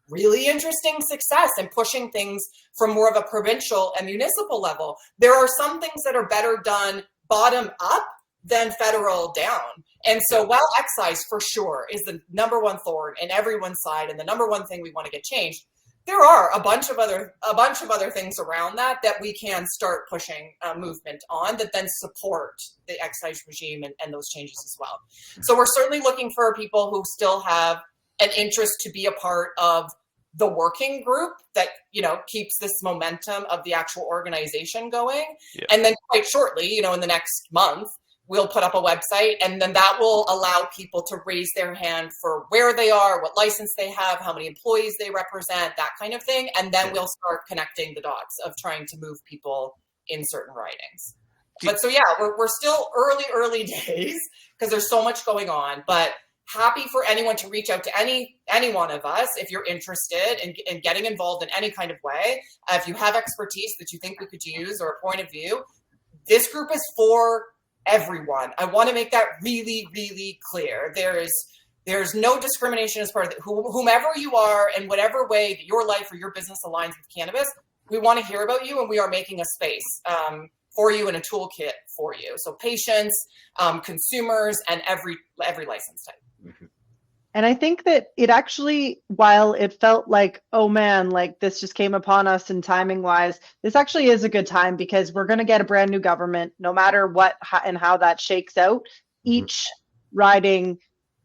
really interesting success in pushing things from more of a provincial and municipal level. There are some things that are better done bottom up than federal down. And so while excise for sure is the number one thorn in everyone's side and the number one thing we want to get changed, there are a bunch of other things around that we can start pushing movement on that then support the excise regime and those changes as well. So we're certainly looking for people who still have an interest to be a part of the working group that, you know, keeps this momentum of the actual organization going. Yeah. And then quite shortly, you know, in the next month, we'll put up a website, and then that will allow people to raise their hand for where they are, what license they have, how many employees they represent, that kind of thing. And then we'll start connecting the dots of trying to move people in certain ridings. But so, yeah, we're still early days because there's so much going on, but happy for anyone to reach out to any one of us if you're interested in getting involved in any kind of way. If you have expertise that you think we could use or a point of view, this group is for everyone. I want to make that really, really clear. There's no discrimination as part of it. Whomever you are and whatever way that your life or your business aligns with cannabis, we want to hear about you, and we are making a space for you and a toolkit for you. So patients, consumers, and every license type. Mm-hmm. And I think that it actually, while it felt like, oh man, like this just came upon us and timing wise, this actually is a good time because we're going to get a brand new government, no matter what and how that shakes out. Each riding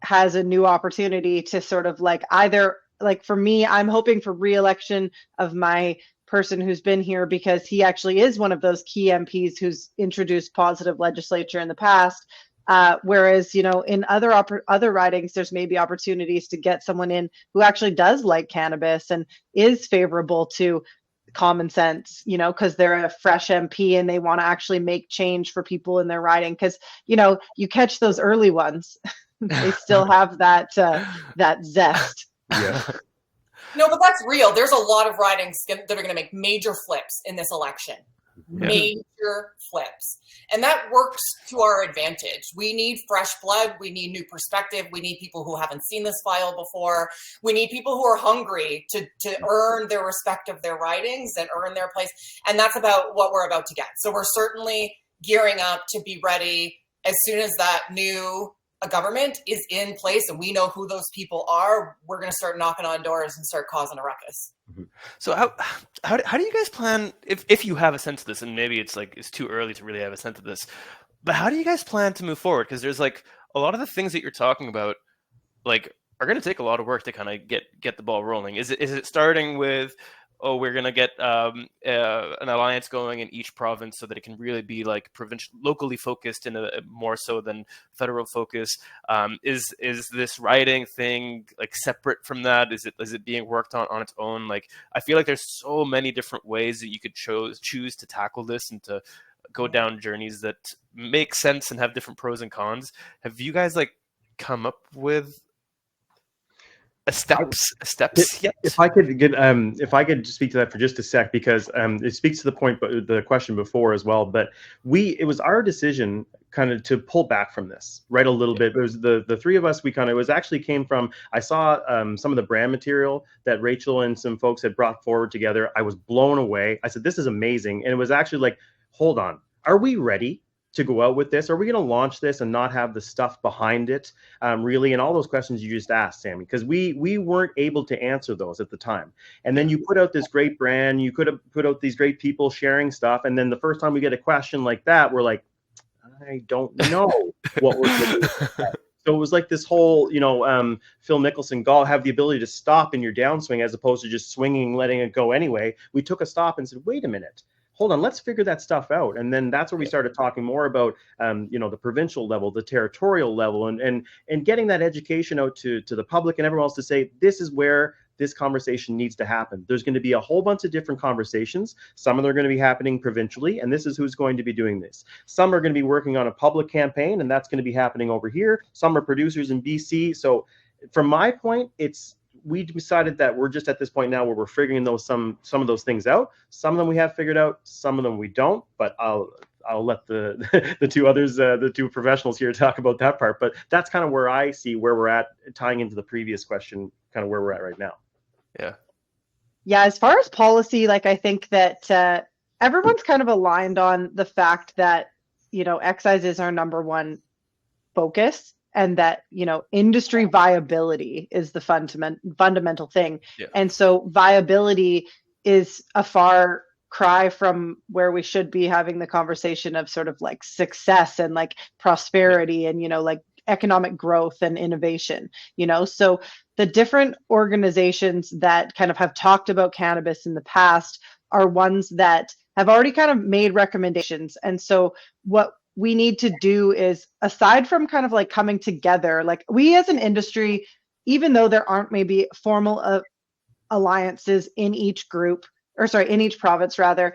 has a new opportunity to sort of like either, like for me, I'm hoping for re-election of my person who's been here because he actually is one of those key MPs who's introduced positive legislature in the past. Whereas, you know, in other ridings, there's maybe opportunities to get someone in who actually does like cannabis and is favorable to common sense, you know, because they're a fresh MP and they want to actually make change for people in their riding. Because, you know, you catch those early ones, they still have that zest. Yeah. No, but that's real. There's a lot of ridings that are going to make major flips in this election. Major flips. And that works to our advantage. We need fresh blood. We need new perspective. We need people who haven't seen this file before. We need people who are hungry to earn their respect of their ridings and earn their place. And that's about what we're about to get. So we're certainly gearing up to be ready as soon as that new government is in place and we know who those people are. We're going to start knocking on doors and start causing a ruckus. So how do you guys plan, if you have a sense of this, and maybe it's too early to really have a sense of this, but how do you guys plan to move forward? Because there's like a lot of the things that you're talking about like are going to take a lot of work to kind of get the ball rolling. Is it starting with, oh, we're going to get an alliance going in each province so that it can really be like locally focused in a more so than federal focus? Is this riding thing like separate from that? Is it being worked on its own? Like, I feel like there's so many different ways that you could choose to tackle this and to go down journeys that make sense and have different pros and cons. Have you guys like come up with steps yet? If I could speak to that for just a sec, because it speaks to the point, but the question before as well. But it was our decision kind of to pull back from this, right, a little bit. It was the three of us. Came from, I saw some of the brand material that Rachel and some folks had brought forward together. I was blown away. I said, this is amazing. And it was actually like, hold on, are we ready to go out with this? Are we going to launch this and not have the stuff behind it, really? And all those questions you just asked, Sammy, because we weren't able to answer those at the time. And then you put out this great brand, you could have put out these great people sharing stuff. And then the first time we get a question like that, we're like, I don't know what we're going to do. So it was like this whole, Phil Nicholson, have the ability to stop in your downswing as opposed to just swinging, letting it go anyway. We took a stop and said, wait a minute. Hold on, let's figure that stuff out. And then that's where we started talking more about, the provincial level, the territorial level, and getting that education out to the public and everyone else to say, this is where this conversation needs to happen. There's going to be a whole bunch of different conversations. Some of them are going to be happening provincially, and this is who's going to be doing this. Some are going to be working on a public campaign, and that's going to be happening over here. Some are producers in BC. So from my point, we decided that we're just at this point now where we're figuring some of those things out. Some of them we have figured out, some of them we don't, but I'll let the the two others, the two professionals here, talk about that part. But that's kind of where I see where we're at, tying into the previous question, kind of where we're at right now. Yeah, as far as policy, like I think that everyone's kind of aligned on the fact that, excise is our number one focus, and that, industry viability is the fundamental thing. Yeah. And so viability is a far cry from where we should be having the conversation of sort of like success and like prosperity and, like economic growth and innovation, so the different organizations that kind of have talked about cannabis in the past are ones that have already kind of made recommendations. And so what we need to do is, aside from kind of like coming together, like we as an industry, even though there aren't maybe formal alliances in each group, in each province rather,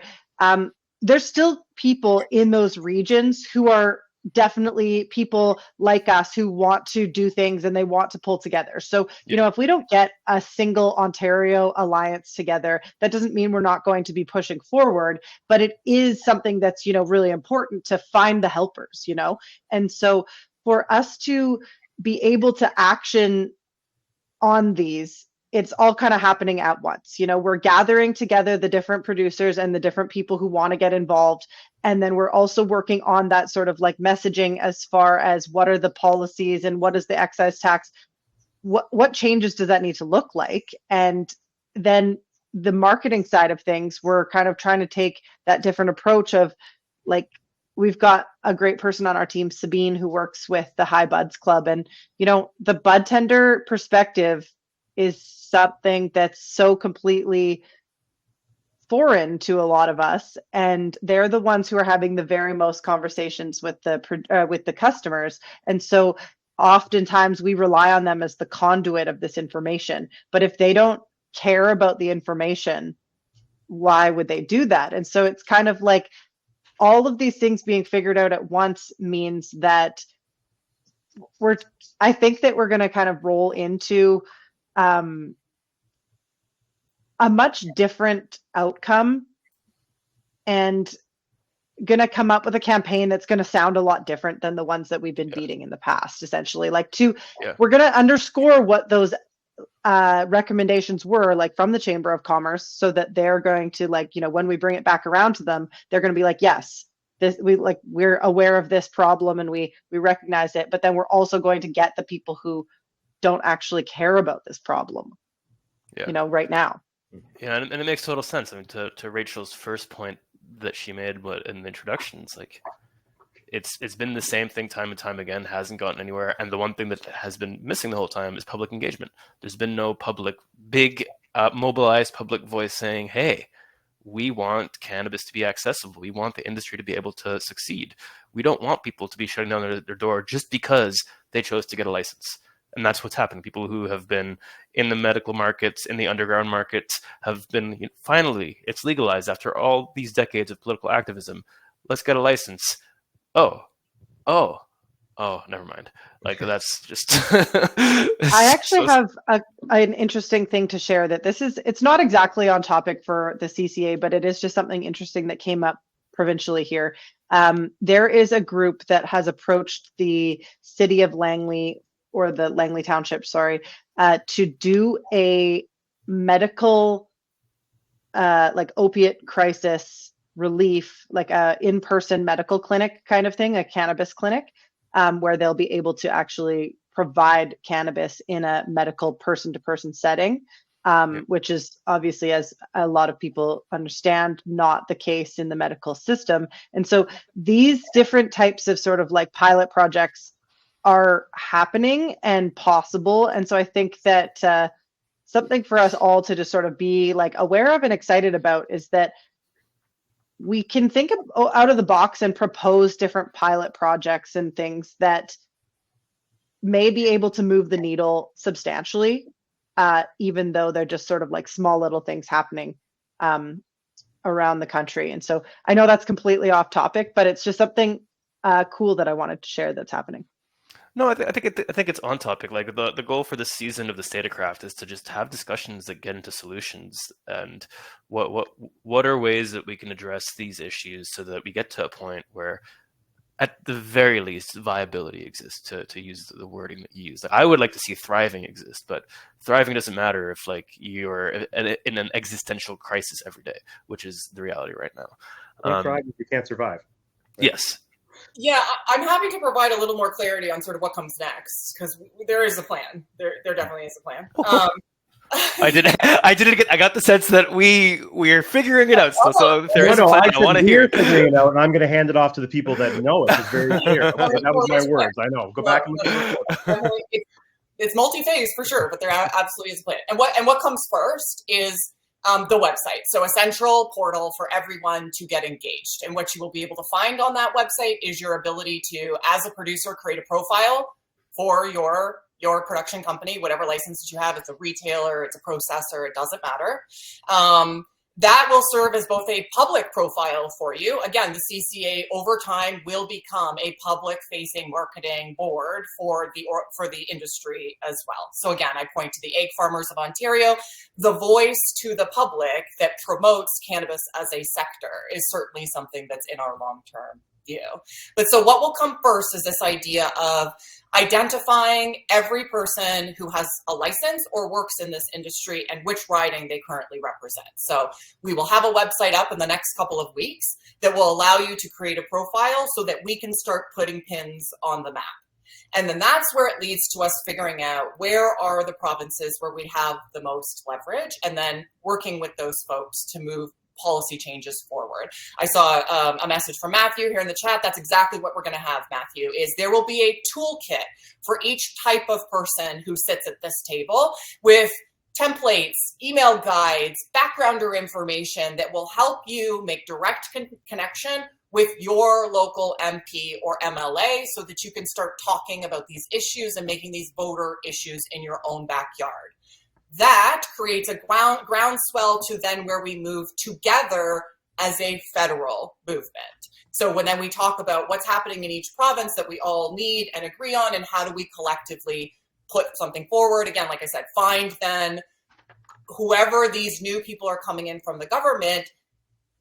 there's still people in those regions who are definitely people like us who want to do things and they want to pull together. So, if we don't get a single Ontario alliance together, that doesn't mean we're not going to be pushing forward, but it is something that's, really important to find the helpers, And so for us to be able to action on these, it's all kind of happening at once. We're gathering together the different producers and the different people who want to get involved. And then we're also working on that sort of like messaging as far as what are the policies and what is the excise tax? What changes does that need to look like? And then the marketing side of things, we're kind of trying to take that different approach of like, we've got a great person on our team, Sabine, who works with the High Buds Club. And, the bud tender perspective is something that's so completely foreign to a lot of us, and they're the ones who are having the very most conversations with the customers. And so oftentimes we rely on them as the conduit of this information. But if they don't care about the information, why would they do that? And so it's kind of like all of these things being figured out at once means that I think that we're going to kind of roll into a much different outcome, and going to come up with a campaign that's going to sound a lot different than the ones that we've been beating in the past, essentially. Like we're going to underscore what those recommendations were, like from the Chamber of Commerce, so that they're going to, like, when we bring it back around to them, they're going to be like, yes, we're aware of this problem and we recognize it. But then we're also going to get the people who don't actually care about this problem, right now. Yeah, and it makes total sense. I mean, to Rachel's first point that she made in the introductions, like it's been the same thing time and time again, hasn't gotten anywhere. And the one thing that has been missing the whole time is public engagement. There's been no big mobilized public voice saying, hey, we want cannabis to be accessible. We want the industry to be able to succeed. We don't want people to be shutting down their door just because they chose to get a license. And that's what's happened. People who have been in the medical markets, in the underground markets, have been, finally, it's legalized after all these decades of political activism. Let's get a license. Oh, never mind. Like, that's just... I actually have an interesting thing to share, that it's not exactly on topic for the CCA, but it is just something interesting that came up provincially here. There is a group that has approached the city of Langley, or the Langley Township, to do a medical, like opiate crisis relief, like a in-person medical clinic kind of thing, a cannabis clinic, where they'll be able to actually provide cannabis in a medical person-to-person setting, which is obviously, as a lot of people understand, not the case in the medical system. And so these different types of sort of like pilot projects are happening and possible. And so I think that something for us all to just sort of be like aware of and excited about is that we can think out of the box and propose different pilot projects and things that may be able to move the needle substantially. even though they're just sort of like small little things happening around the country. And so I know that's completely off topic, but it's just something cool that I wanted to share that's happening. No, I think it's on topic. Like the goal for this season of the CertiCraft is to just have discussions that get into solutions, and what are ways that we can address these issues so that we get to a point where, at the very least, viability exists. To use the wording that you use, like, I would like to see thriving exist, but thriving doesn't matter if like you're in an existential crisis every day, which is the reality right now. Don't thrive if you can't survive. Right? Yes. Yeah, I'm happy to provide a little more clarity on sort of what comes next, because there is a plan. There definitely is a plan. I got the sense that we're figuring it out. So if there is a plan, I want to hear. We're figuring it out, and I'm going to hand it off to the people that know it. It's very clear. That was my words. I know. Go back and look at it. It's multi-phase for sure, but there absolutely is a plan. And what comes first is the website. So a central portal for everyone to get engaged. And what you will be able to find on that website is your ability to, as a producer, create a profile for your production company, whatever licenses you have. It's a retailer, it's a processor, it doesn't matter. That will serve as both a public profile for you. Again, the CCA over time will become a public-facing marketing board for the industry as well. So again, I point to the Egg Farmers of Ontario. The voice to the public that promotes cannabis as a sector is certainly something that's in our long-term view. But so what will come first is this idea of identifying every person who has a license or works in this industry and which riding they currently represent. So we will have a website up in the next couple of weeks that will allow you to create a profile so that we can start putting pins on the map. And then that's where it leads to us figuring out where are the provinces where we have the most leverage, and then working with those folks to move policy changes forward. I saw a message from Matthew here in the chat. That's exactly what we're going to have, Matthew, is there will be a toolkit for each type of person who sits at this table with templates, email guides, backgrounder information that will help you make direct connection with your local MP or MLA so that you can start talking about these issues and making these voter issues in your own backyard. That creates a groundswell to then where we move together as a federal movement. So then we talk about what's happening in each province that we all need and agree on, and how do we collectively put something forward. Again, like I said, find then whoever these new people are coming in from the government.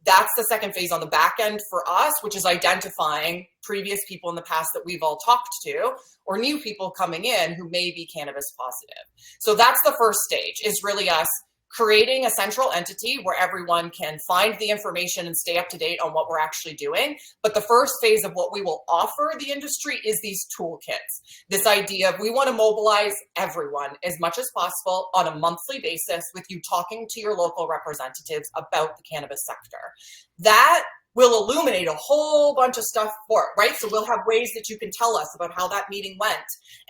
That's the second phase on the back end for us, which is identifying previous people in the past that we've all talked to, or new people coming in who may be cannabis positive. So that's the first stage, is really us creating a central entity where everyone can find the information and stay up to date on what we're actually doing. But the first phase of what we will offer the industry is these toolkits. This idea of we want to mobilize everyone as much as possible on a monthly basis with you talking to your local representatives about the cannabis sector. That will illuminate a whole bunch of stuff for it, right? So we'll have ways that you can tell us about how that meeting went.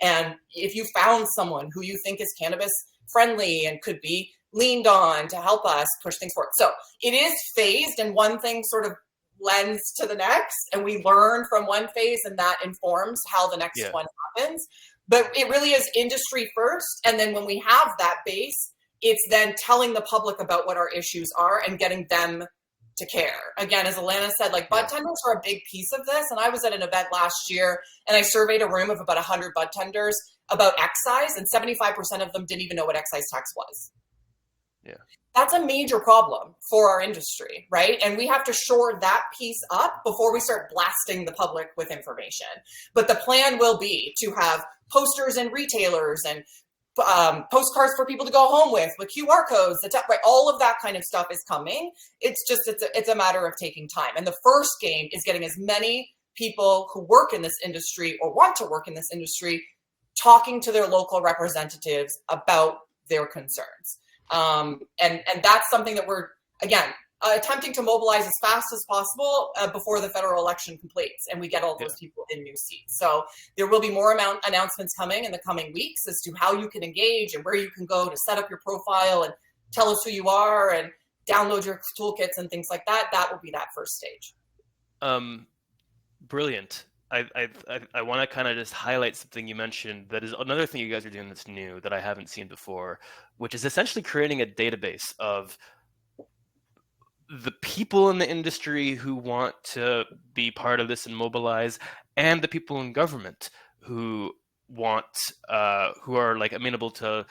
And if you found someone who you think is cannabis friendly and could be leaned on to help us push things forward. So it is phased, and one thing sort of lends to the next, and we learn from one phase, and that informs how the next one happens. But it really is industry first, and then when we have that base, it's then telling the public about what our issues are and getting them to care. Again, as Alana said, like bud tenders are a big piece of this, and I was at an event last year, and I surveyed a room of about 100 bud tenders about excise, and 75% of them didn't even know what excise tax was. Yeah. That's a major problem for our industry, right? And we have to shore that piece up before we start blasting the public with information. But the plan will be to have posters and retailers and postcards for people to go home with QR codes, right? All of that kind of stuff is coming. It's a matter of taking time. And the first game is getting as many people who work in this industry or want to work in this industry talking to their local representatives about their concerns. And that's something that we're, again, attempting to mobilize as fast as possible before the federal election completes and we get all those people in new seats. So there will be more announcements coming in the coming weeks as to how you can engage and where you can go to set up your profile and tell us who you are and download your toolkits and things like that. That will be that first stage. Brilliant. I want to kind of just highlight something you mentioned that is another thing you guys are doing that's new that I haven't seen before, which is essentially creating a database of the people in the industry who want to be part of this and mobilize, and the people in government who want who are like amenable to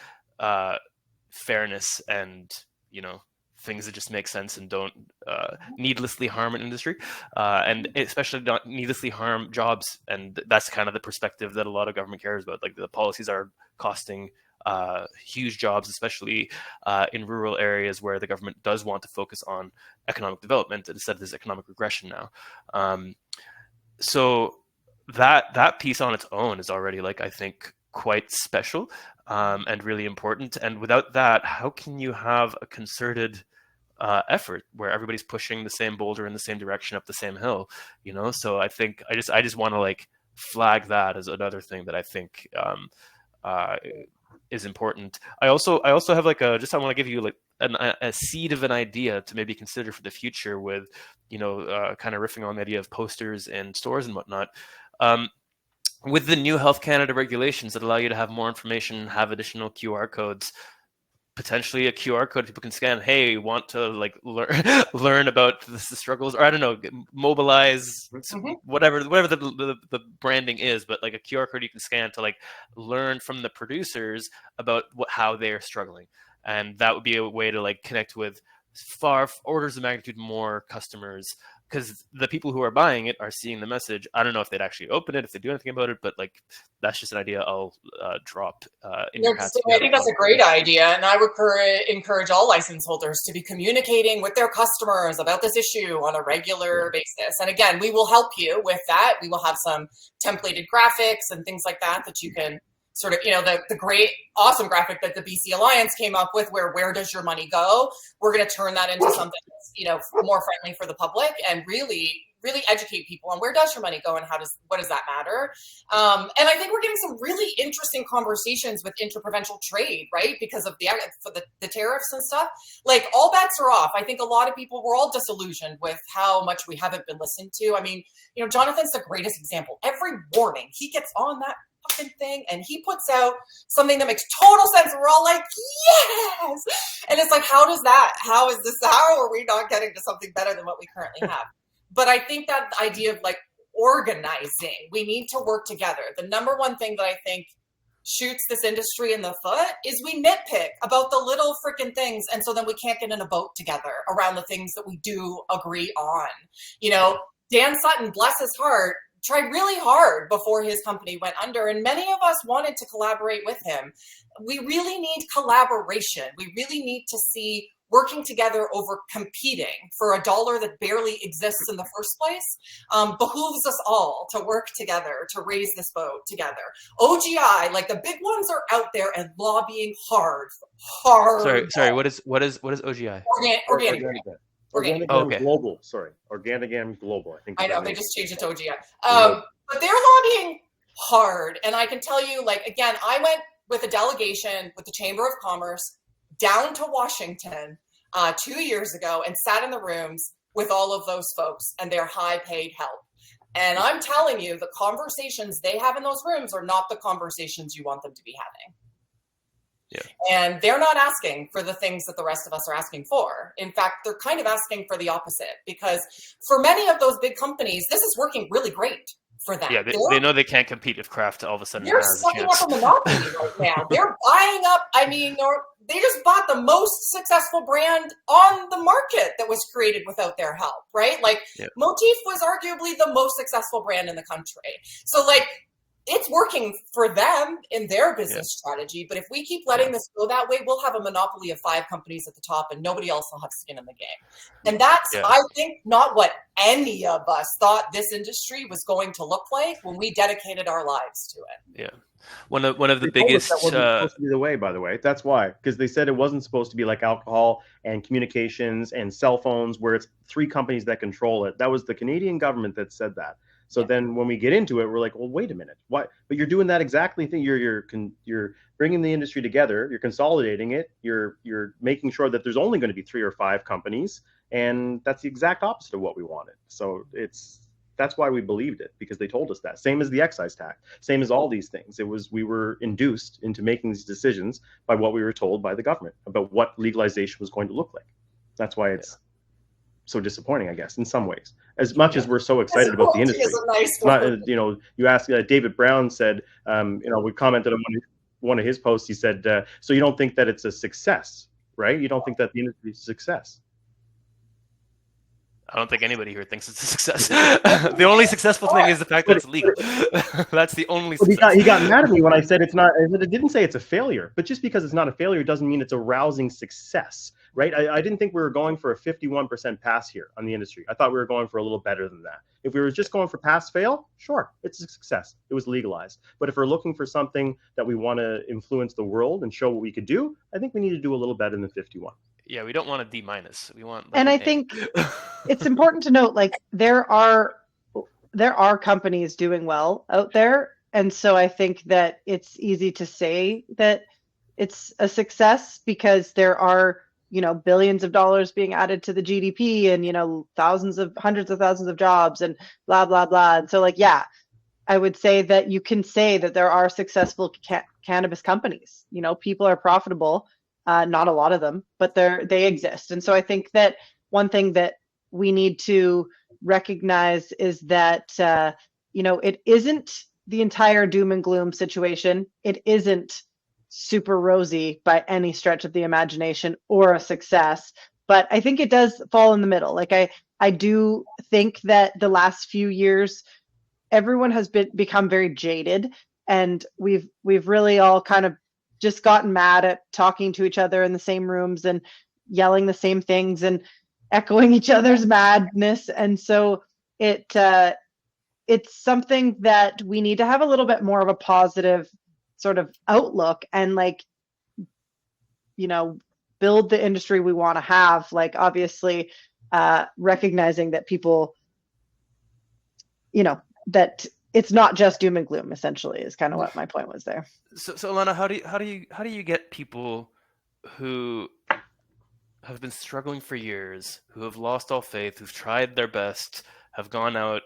fairness and things that just make sense and don't needlessly harm an industry, and especially not needlessly harm jobs. And that's kind of the perspective that a lot of government cares about. Like the policies are costing huge jobs, especially in rural areas where the government does want to focus on economic development instead of this economic regression now. So that piece on its own is already, like, I think, quite special and really important. And without that, how can you have a concerted effort where everybody's pushing the same boulder in the same direction up the same hill? So I think I just want to like flag that as another thing that I think is important. I also have like I want to give you like a seed of an idea to maybe consider for the future with, kind of riffing on the idea of posters in stores and whatnot. With the new Health Canada regulations that allow you to have more information, have additional QR codes, potentially a QR code people can scan. Hey, want to like learn about the struggles, or I don't know, mobilize, whatever the branding is, but like a QR code you can scan to like learn from the producers about how they are struggling, and that would be a way to like connect with far orders of magnitude more customers, because the people who are buying it are seeing the message. I don't know if they'd actually open it, if they do anything about it, but like that's just an idea I'll drop in your hats. I think that's a great idea, and I would encourage all license holders to be communicating with their customers about this issue on a regular basis. And again, we will help you with that. We will have some templated graphics and things like that you can sort of, the great, awesome graphic that the BC Alliance came up with, where does your money go? We're going to turn that into something that's, more friendly for the public, and really educate people on where does your money go and what does that matter? And I think we're getting some really interesting conversations with interprovincial trade, right? Because of the tariffs and stuff. Like, all bets are off. I think a lot of people were all disillusioned with how much we haven't been listened to. I mean, Jonathan's the greatest example. Every morning he gets on that fucking thing and he puts out something that makes total sense, and we're all like, yes. And it's like, how are we not getting to something better than what we currently have? But I think that the idea of like organizing, we need to work together. The number one thing that I think shoots this industry in the foot is we nitpick about the little freaking things, and so then we can't get in a boat together around the things that we do agree on. Dan Sutton, bless his heart, tried really hard before his company went under, and many of us wanted to collaborate with him. We really need collaboration. We really need to see working together over competing for a dollar that barely exists in the first place. Behooves us all to work together to raise this boat together. OGI, like the big ones, are out there and lobbying hard. Sorry. What is OGI? Organic Global. Sorry, Organic Global. I know they just changed it to OGI. But they're lobbying hard, and I can tell you, like, again, I went with a delegation with the Chamber of Commerce down to Washington 2 years ago and sat in the rooms with all of those folks and their high-paid help. And I'm telling you, the conversations they have in those rooms are not the conversations you want them to be having. Yeah. And they're not asking for the things that the rest of us are asking for. In fact, they're kind of asking for the opposite, because for many of those big companies, this is working really great for them. Yeah, they know they can't compete if Craft all of a sudden has a chance. They're sucking up a monopoly right now. They're buying up, they just bought the most successful brand on the market that was created without their help, right? Like, Motif was arguably the most successful brand in the country. So, like, it's working for them in their business strategy. But if we keep letting this go that way, we'll have a monopoly of 5 companies at the top, and nobody else will have skin in the game. And that's, I think, not what any of us thought this industry was going to look like when we dedicated our lives to it. Yeah. One of the biggest. That wasn't supposed to be the way, by the way. That's why, because they said it wasn't supposed to be like alcohol and communications and cell phones, where it's 3 companies that control it. That was the Canadian government that said that. So then when we get into it, we're like, well, wait a minute. Why? But you're doing that exactly thing. You're bringing the industry together. You're consolidating it. You're making sure that there's only going to be 3 or 5 companies, and that's the exact opposite of what we wanted. So it's That's why we believed it, because they told us that. Same as the excise tax, same as all these things. We were induced into making these decisions by what we were told by the government about what legalization was going to look like. That's why it's so disappointing, I guess, in some ways. As much as we're so excited about the industry. Is a nice word. You asked, David Brown said, we commented on one of his posts. He said, so you don't think that it's a success, right? You don't think that the industry is a success? I don't think anybody here thinks it's a success. The only successful thing is the fact that it's legal. That's the only success. He got mad at me when I said it's not. I didn't say it's a failure, but just because it's not a failure doesn't mean it's a rousing success, right? I didn't think we were going for a 51% pass here on the industry. I thought we were going for a little better than that. If we were just going for pass fail, sure, it's a success. It was legalized. But if we're looking for something that we want to influence the world and show what we could do, I think we need to do a little better than 51. Yeah, we don't want a D-. We want. And I think it's important to note, like, there are companies doing well out there, and so I think that it's easy to say that it's a success because there are, billions of dollars being added to the GDP, and hundreds of thousands of jobs, and blah blah blah. And so, like, yeah, I would say that you can say that there are successful cannabis companies. People are profitable. Not a lot of them, but they exist. And so I think that one thing that we need to recognize is that, it isn't the entire doom and gloom situation. It isn't super rosy by any stretch of the imagination or a success, but I think it does fall in the middle. Like, I do think that the last few years, everyone has become very jaded, and we've really all kind of just gotten mad at talking to each other in the same rooms and yelling the same things and echoing each other's madness. And so it's something that we need to have a little bit more of a positive sort of outlook and, like, build the industry we want to have. Like, obviously, recognizing that people, that it's not just doom and gloom, essentially, is kind of what my point was there. So Alana, how do you get people who have been struggling for years, who have lost all faith, who've tried their best, have gone out,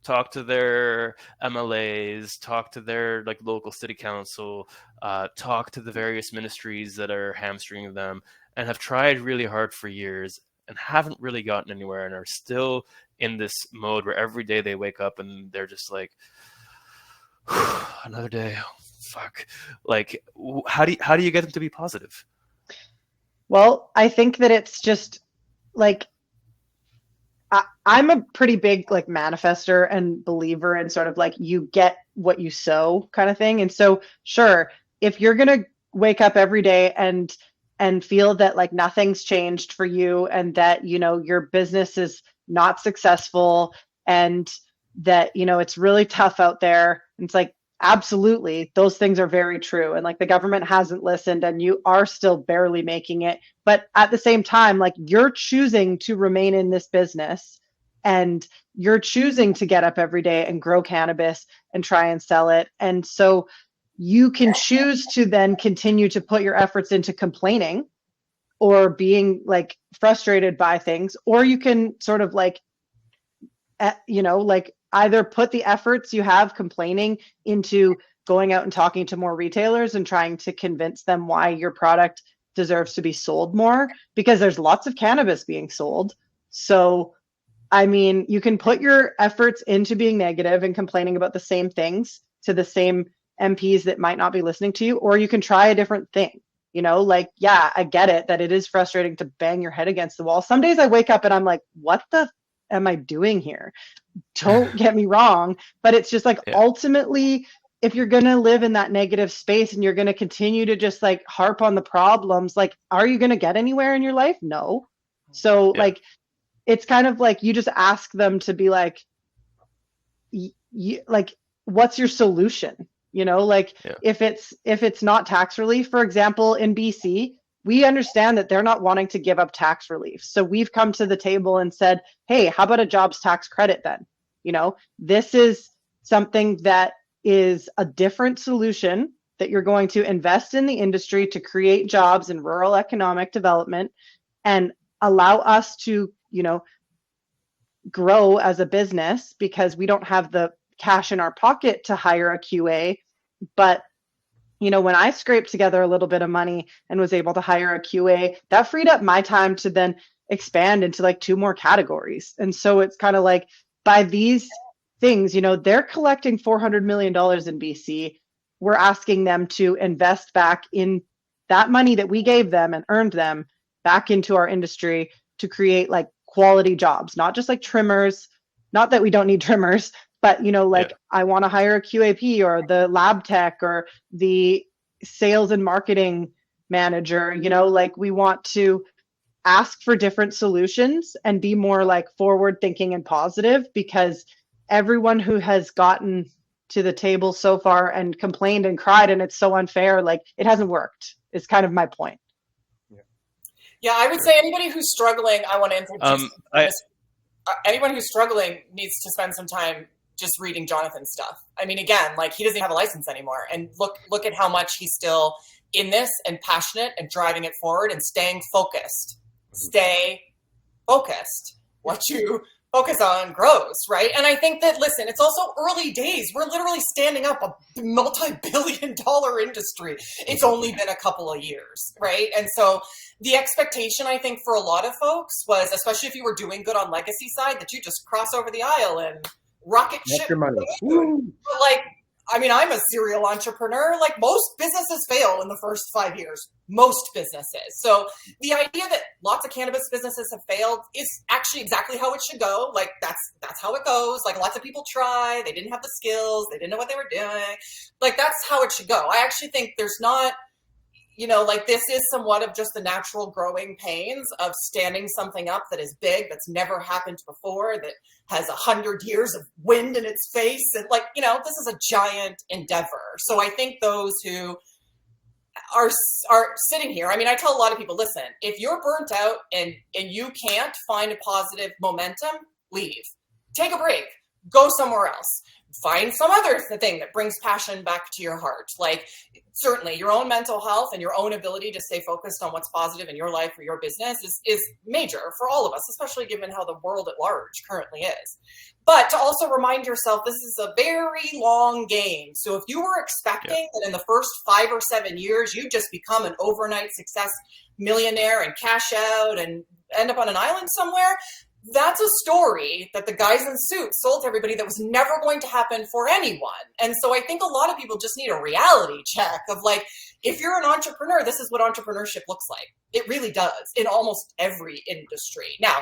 talked to their MLAs, talked to their local city council, talked to the various ministries that are hamstringing them, and have tried really hard for years and haven't really gotten anywhere, and are still in this mode where every day they wake up and they're just like, another day, oh, fuck. Like, how do you get them to be positive? Well, I think that it's just like, I'm a pretty big manifester and believer in sort of you get what you sow kind of thing. And so, sure, if you're going to wake up every day and feel that nothing's changed for you, and that, your business is not successful, and that, it's really tough out there, it's absolutely, those things are very true. And the government hasn't listened, and you are still barely making it. But at the same time, you're choosing to remain in this business, and you're choosing to get up every day and grow cannabis and try and sell it. And so you can choose to then continue to put your efforts into complaining or being frustrated by things, or you can sort of either put the efforts you have complaining into going out and talking to more retailers and trying to convince them why your product deserves to be sold more, because there's lots of cannabis being sold. So, I mean, you can put your efforts into being negative and complaining about the same things to the same MPs that might not be listening to you, or you can try a different thing. Yeah, I get it that it is frustrating to bang your head against the wall. Some days I wake up and I'm like, what the am I doing here? Don't get me wrong, but it's just ultimately, if you're going to live in that negative space and you're going to continue to just harp on the problems, are you going to get anywhere in your life? No. So it's kind of you just ask them to be what's your solution? If it's not tax relief, for example, in BC, we understand that they're not wanting to give up tax relief. So we've come to the table and said, hey, how about a jobs tax credit then? This is something that is a different solution, that you're going to invest in the industry to create jobs and rural economic development, and allow us to, grow as a business because we don't have the cash in our pocket to hire a QA. But when I scraped together a little bit of money and was able to hire a QA, that freed up my time to then expand into like 2 more categories. And so it's kind of like, by these things, they're collecting $400 million in BC. We're asking them to invest back in that money that we gave them and earned them back into our industry to create like quality jobs, not just like trimmers. Not that we don't need trimmers, but I want to hire a QAP or the lab tech or the sales and marketing manager. Like we want to ask for different solutions and be more like forward thinking and positive, because everyone who has gotten to the table so far and complained and cried and it's so unfair, like it hasn't worked, is kind of my point. Yeah, I would say anybody who's struggling, I want to introduce anyone who's struggling needs to spend some time just reading Jonathan's stuff. I mean, again, like he doesn't have a license anymore, and look at how much he's still in this and passionate and driving it forward and staying focused. Stay focused. What you focus on grows, right? And I think that, listen, it's also early days. We're literally standing up a multi-billion-dollar industry. It's only been a couple of years, right? And so the expectation, I think, for a lot of folks was, especially if you were doing good on legacy side, that you just cross over the aisle and rocket ship. Your money. But like, I mean, I'm a serial entrepreneur. Like most businesses fail in the first 5 years. Most businesses. So the idea that lots of cannabis businesses have failed is actually exactly how it should go. Like that's how it goes. Like lots of people try. They didn't have the skills. They didn't know what they were doing. Like that's how it should go. I actually think there's not, like this is somewhat of just the natural growing pains of standing something up that is big, that's never happened before, that has 100 years of wind in its face. And like, this is a giant endeavor. So I think those who are sitting here, I mean, I tell a lot of people, listen, if you're burnt out and you can't find a positive momentum, leave. Take a break. Go somewhere else. Find some other thing that brings passion back to your heart. Like certainly your own mental health and your own ability to stay focused on what's positive in your life or your business is major for all of us, especially given how the world at large currently is. But to also remind yourself, this is a very long game. So if you were expecting that in the first 5 or 7 years, you just become an overnight success millionaire and cash out and end up on an island somewhere, that's a story that the guys in suits sold to everybody that was never going to happen for anyone. And so I think a lot of people just need a reality check of like, if you're an entrepreneur, this is what entrepreneurship looks like. It really does in almost every industry. Now,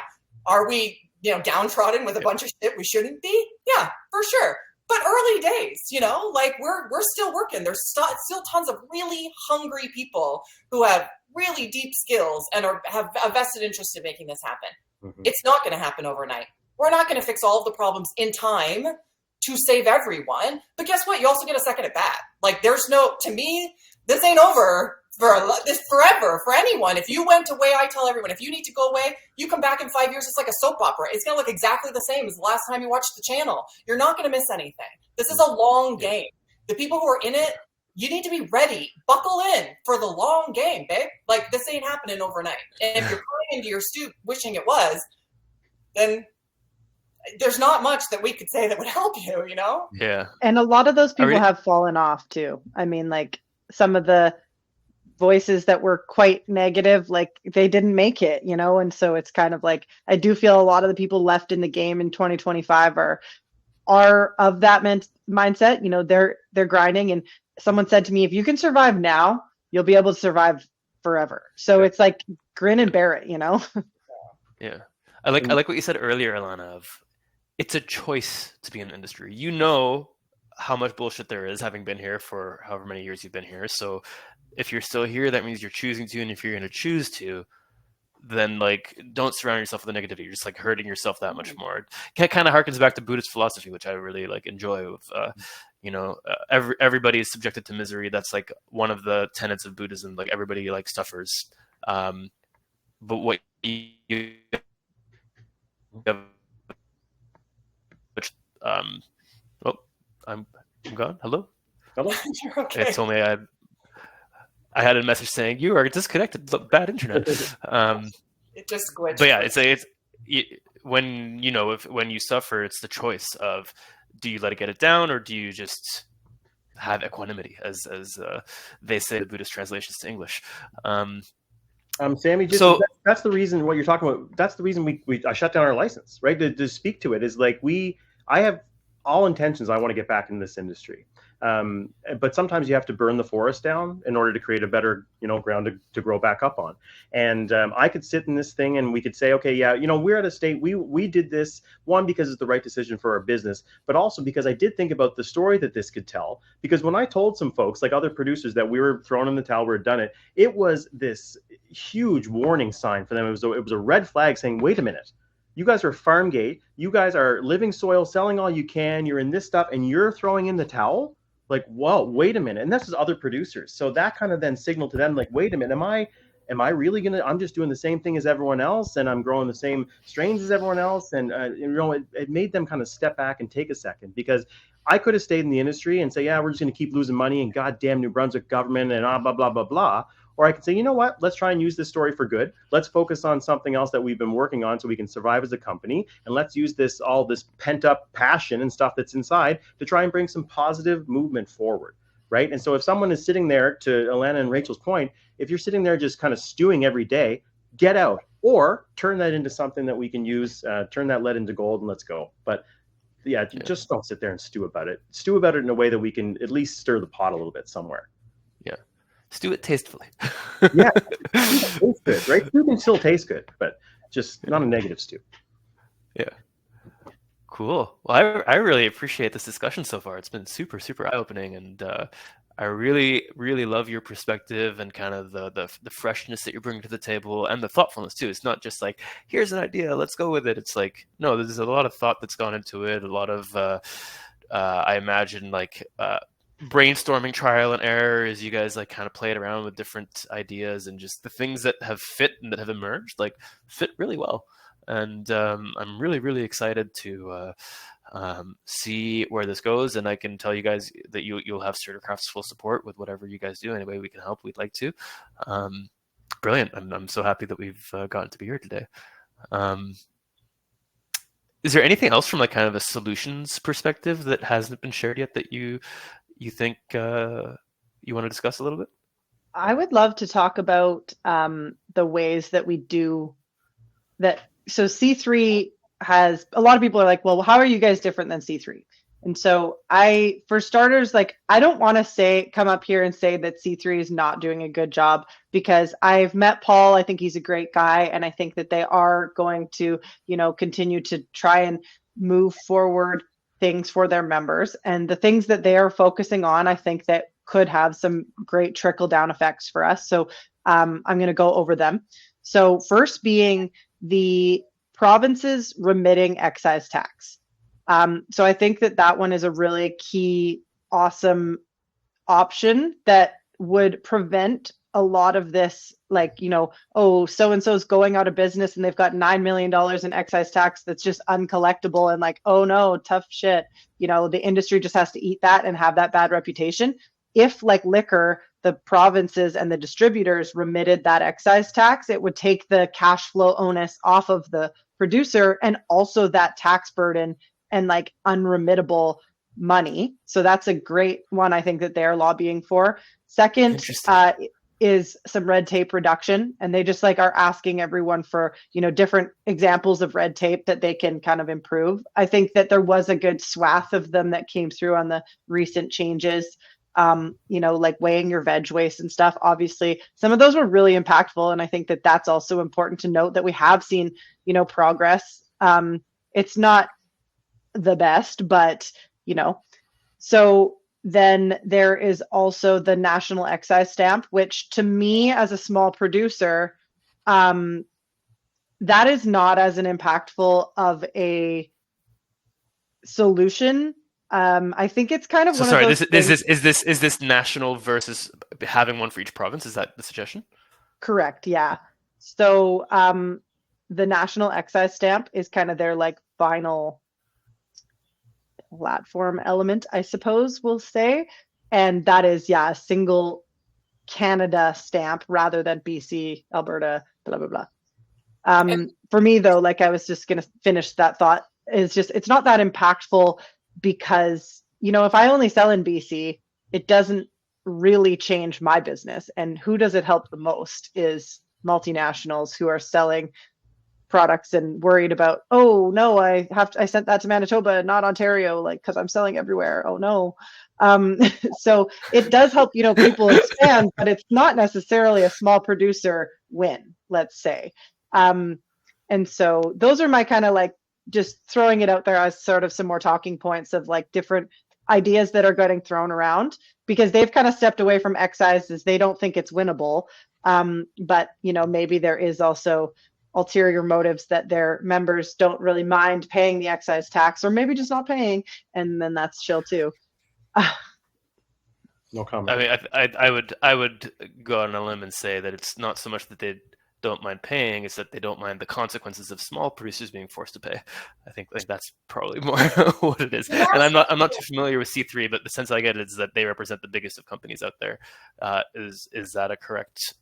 are we, downtrodden with a bunch of shit we shouldn't be? Yeah, for sure. But early days, like we're still working. There's still tons of really hungry people who have really deep skills and have a vested interest in making this happen. Mm-hmm. It's not going to happen overnight. We're not going to fix all of the problems in time to save everyone. But guess what? You also get a second at bat. Like to me, this ain't over this forever for anyone. If you went away, I tell everyone, if you need to go away, you come back in 5 years, it's like a soap opera. It's going to look exactly the same as the last time you watched the channel. You're not going to miss anything. This is a long game. The people who are in it, you need to be ready. Buckle in for the long game, babe. Like this ain't happening overnight. And if you're crying into your stoop wishing it was, then there's not much that we could say that would help you, Yeah. And a lot of those people have fallen off too. I mean, like some of the voices that were quite negative, like they didn't make it, and so it's kind of like, I do feel a lot of the people left in the game in 2025 are of that mindset. They're grinding, and someone said to me, if you can survive now, you'll be able to survive forever. So it's like grin and bear it, Yeah. I like what you said earlier, Alana, of it's a choice to be in the industry. You know how much bullshit there is, having been here for however many years you've been here. So if you're still here, that means you're choosing to, and if you're going to choose to, then like don't surround yourself with the negativity. You're just like hurting yourself that much more. It kind of harkens back to Buddhist philosophy, which I really like enjoy. With everybody is subjected to misery. That's like one of the tenets of Buddhism. Like everybody like suffers, but what you I'm gone. Hello. You're okay. It's only I had a message saying you are disconnected. Bad internet. It just glitched. But yeah, when when you suffer, it's the choice of, do you let it get it down, or do you just have equanimity, as they say the Buddhist translations to English. Sammy, that's the reason what you're talking about. That's the reason I shut down our license, right? To speak to it is like I have all intentions. I want to get back in this industry. But sometimes you have to burn the forest down in order to create a better, ground to grow back up on. And I could sit in this thing and we could say, okay, yeah, we're at a state, we did this, one, because it's the right decision for our business, but also because I did think about the story that this could tell. Because when I told some folks, like other producers, that we were throwing in the towel, we had done it, it was this huge warning sign for them. It was a red flag saying, wait a minute. You guys are farm gate. You guys are living soil, selling all you can. You're in this stuff and you're throwing in the towel. Like, whoa, wait a minute. And this is other producers. So that kind of then signaled to them, like, wait a minute, am I really I'm just doing the same thing as everyone else, and I'm growing the same strains as everyone else. And, it made them kind of step back and take a second, because I could have stayed in the industry and say, yeah, we're just going to keep losing money and goddamn New Brunswick government and blah, blah, blah, blah. Or I could say, you know what, let's try and use this story for good. Let's focus on something else that we've been working on so we can survive as a company. And let's use all this pent up passion and stuff that's inside to try and bring some positive movement forward. Right. And so if someone is sitting there, to Alana and Rachel's point, if you're sitting there just kind of stewing every day, get out, or turn that into something that we can use, turn that lead into gold, and let's go. But yeah, just don't sit there and stew about it. Stew about it in a way that we can at least stir the pot a little bit somewhere. Yeah. Stew it tastefully. Yeah, it tastes good, right? Stew can still taste good, but just not a negative stew. Yeah. Cool. Well, I really appreciate this discussion so far. It's been super, super eye-opening, and I really, really love your perspective and kind of the freshness that you're bringing to the table, and the thoughtfulness too. It's not just like, here's an idea, let's go with it. It's like, no, there's a lot of thought that's gone into it. A lot of, I imagine, like brainstorming, trial and error, as you guys like kind of played around with different ideas, and just the things that have fit and that have emerged like fit really well. And I'm really, really excited to see where this goes. And I can tell you guys that you'll have CertiCraft's full support with whatever you guys do. Any way we can help, we'd like to. Brilliant. I'm so happy that we've gotten to be here today. Is there anything else from like kind of a solutions perspective that hasn't been shared yet that you think you want to discuss a little bit? I would love to talk about the ways that we do that. So C3 has, a lot of people are like, well, how are you guys different than C3? And so for starters, like, I don't want to come up here and say that C3 is not doing a good job, because I've met Paul. I think he's a great guy. And I think that they are going to, continue to try and move forward things for their members. And the things that they are focusing on, I think that could have some great trickle down effects for us. So I'm going to go over them. So first being the province's remitting excise tax. So I think that one is a really key, awesome option that would prevent a lot of this, like, so-and-so's going out of business and they've got $9 million in excise tax that's just uncollectible, and like, oh no, tough shit. The industry just has to eat that and have that bad reputation. If, like liquor, the provinces and the distributors remitted that excise tax, it would take the cash flow onus off of the producer, and also that tax burden and like unremittable money. So that's a great one, I think, that they're lobbying for. Second is some red tape reduction. And they just like are asking everyone for, different examples of red tape that they can kind of improve. I think that there was a good swath of them that came through on the recent changes. Like weighing your veg waste and stuff. Obviously, some of those were really impactful. And I think that that's also important to note, that we have seen, progress. It's not the best, but, so then there is also the national excise stamp, which to me as a small producer, that is not as an impactful of a solution. I think it's kind of one of those is this national versus having one for each province? Is that the suggestion? Correct. Yeah. So the national excise stamp is kind of their like final platform element, I suppose we'll say. And that is, a single Canada stamp rather than BC, Alberta, blah, blah, blah. For me, though, like I was just going to finish that thought, is just it's not that impactful because, you know, if I only sell in BC, it doesn't really change my business. And who does it help the most is multinationals who are selling products and worried about, oh no, I sent that to Manitoba, not Ontario, like, because I'm selling everywhere. Oh no. So it does help, you know, people expand, but it's not necessarily a small producer win, let's say. And so those are my kind of like just throwing it out there as sort of some more talking points of like different ideas that are getting thrown around, because they've kind of stepped away from excise as they don't think it's winnable. But, you know, maybe there is also ulterior motives that their members don't really mind paying the excise tax, or maybe just not paying, and then that's chill too. No comment. I mean, I would go on a limb and say that it's not so much that they don't mind paying, it's that they don't mind the consequences of small producers being forced to pay. I think that's probably more what it is. And I'm not too familiar with C3, but the sense I get is that they represent the biggest of companies out there. Is that a correct?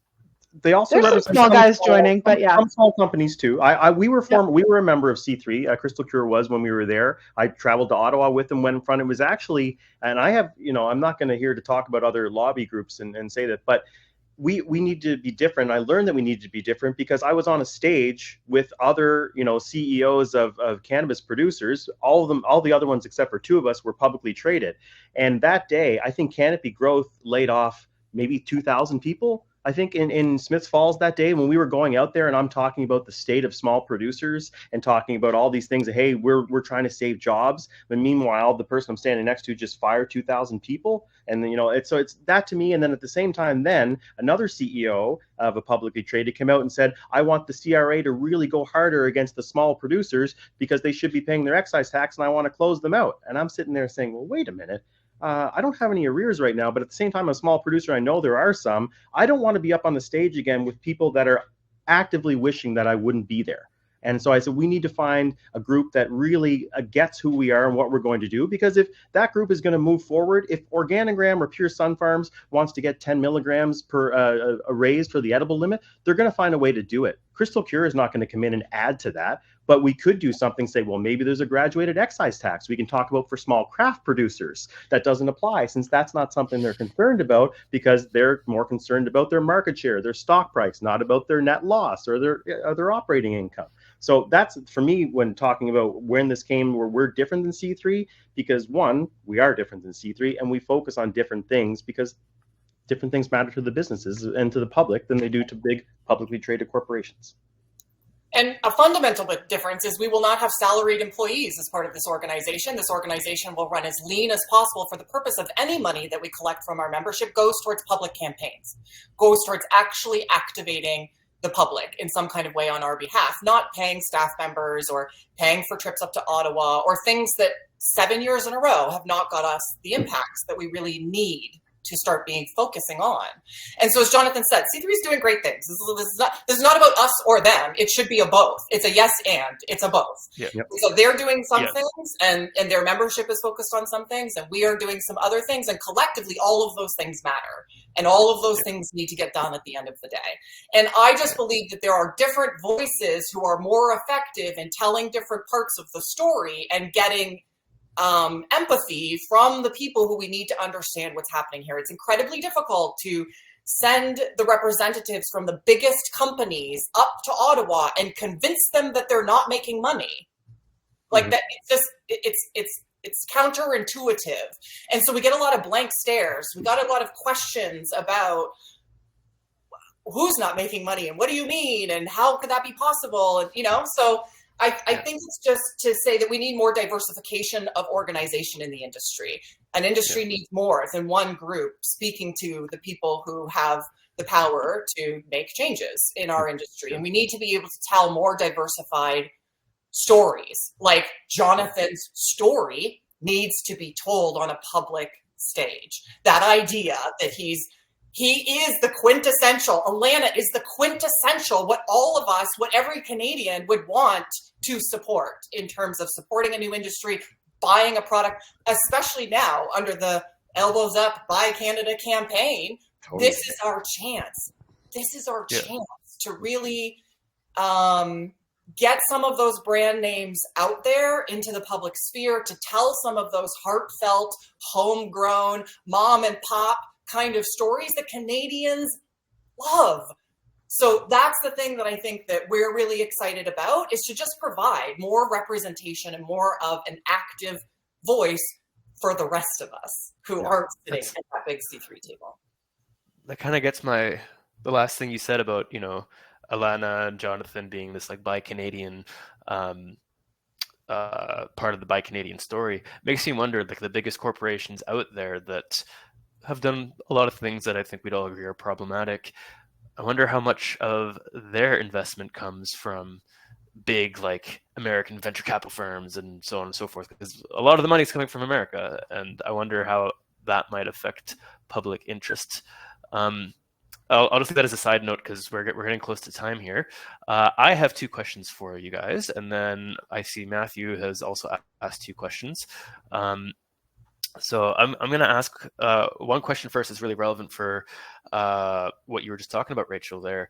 They also There's some represent small guys joining, but yeah, some small companies too. We were a member of C3. Crystal Cure was when we were there. I traveled to Ottawa with them when in front. It was actually, and I have, you know, I'm not going to here to talk about other lobby groups and say that, but we need to be different. I learned that we need to be different because I was on a stage with other, you know, CEOs of cannabis producers. All of them, all the other ones except for two of us, were publicly traded. And that day, I think Canopy Growth laid off maybe 2,000 people. I think in Smiths Falls that day when we were going out there and I'm talking about the state of small producers and talking about all these things, hey, we're trying to save jobs. But meanwhile, the person I'm standing next to just fired 2,000 people. And then, you know, it's that to me. And then at the same time, then another CEO of a publicly traded came out and said, I want the CRA to really go harder against the small producers because they should be paying their excise tax and I want to close them out. And I'm sitting there saying, well, wait a minute. I don't have any arrears right now, but at the same time, I'm a small producer. I know there are some. I don't want to be up on the stage again with people that are actively wishing that I wouldn't be there. And so I said, we need to find a group that really gets who we are and what we're going to do. Because if that group is going to move forward, if Organigram or Pure Sun Farms wants to get 10 milligrams per a raise for the edible limit, they're going to find a way to do it. Crystal Cure is not going to come in and add to that. But we could do something, say, well, maybe there's a graduated excise tax we can talk about for small craft producers. That doesn't apply since that's not something they're concerned about because they're more concerned about their market share, their stock price, not about their net loss or their operating income. So that's, for me, when talking about when this came, where we're different than C3, because one, we are different than C3 and we focus on different things because different things matter to the businesses and to the public than they do to big publicly traded corporations. And a fundamental difference is we will not have salaried employees as part of this organization. This organization will run as lean as possible for the purpose of any money that we collect from our membership goes towards public campaigns, goes towards actually activating the public in some kind of way on our behalf, not paying staff members or paying for trips up to Ottawa or things that 7 years in a row have not got us the impacts that we really need to start focusing on. And so as Jonathan said, C3 is doing great things. This is not about us or them. It should be a both. It's a yes and it's a both. Yeah. Yep. So they're doing some things and their membership is focused on some things and we are doing some other things, and collectively all of those things matter. And all of those things need to get done at the end of the day. And I just believe that there are different voices who are more effective in telling different parts of the story and getting empathy from the people who we need to understand what's happening here. It's incredibly difficult to send the representatives from the biggest companies up to Ottawa and convince them that they're not making money. Like that, it's counterintuitive. And so we get a lot of blank stares. We got a lot of questions about who's not making money and what do you mean and how could that be possible? And, you know, so I think it's just to say that we need more diversification of organization in the industry. An industry needs more than one group speaking to the people who have the power to make changes in our industry. And we need to be able to tell more diversified stories. Like Jonathan's story needs to be told on a public stage. That idea that he is the quintessential, Alana is the quintessential, what all of us, what every Canadian would want to support in terms of supporting a new industry, buying a product, especially now under the Elbows Up, Buy Canada campaign. Totally. This is our chance. This is our chance to really get some of those brand names out there into the public sphere to tell some of those heartfelt, homegrown, mom and pop kind of stories that Canadians love. So that's the thing that I think that we're really excited about, is to just provide more representation and more of an active voice for the rest of us who aren't sitting at that big C3 table. That kind of gets the last thing you said about, Alana and Jonathan being this like Buy Canadian part of the Buy Canadian story. Makes me wonder, like, the biggest corporations out there that have done a lot of things that I think we'd all agree are problematic. I wonder how much of their investment comes from big, like, American venture capital firms and so on and so forth, because a lot of the money is coming from America, and I wonder how that might affect public interest. I'll just leave that as a side note because we're getting close to time here. I have 2 questions for you guys, and then I see Matthew has also asked 2 questions. So I'm going to ask one question first. Is really relevant for what you were just talking about, Rachel, there.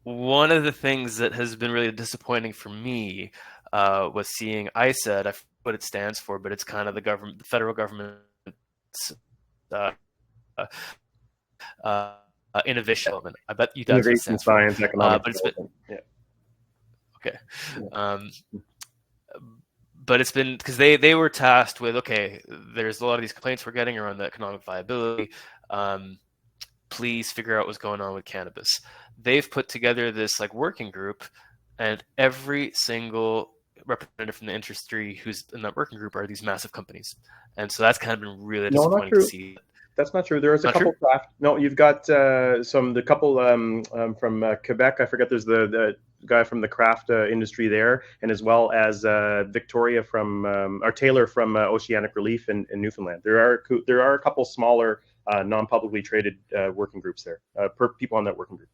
One of the things that has been really disappointing for me was seeing ISED. I forget what it stands for, but it's kind of the federal government's innovation development. I bet you guys Innovation, science, economic. But it's been okay. But it's been because they were tasked with, okay, there's a lot of these complaints we're getting around the economic viability. Please figure out what's going on with cannabis. They've put together this like working group, and every single representative from the industry who's in that working group are these massive companies, and so that's kind of been really disappointing to see. That's not true. There is a couple craft. No, you've got the couple from Quebec. I forget. There's the guy from the craft industry there, and as well as Victoria from or Taylor from Oceanic Relief in Newfoundland. There are a couple smaller non-publicly traded working groups there. People on that working group.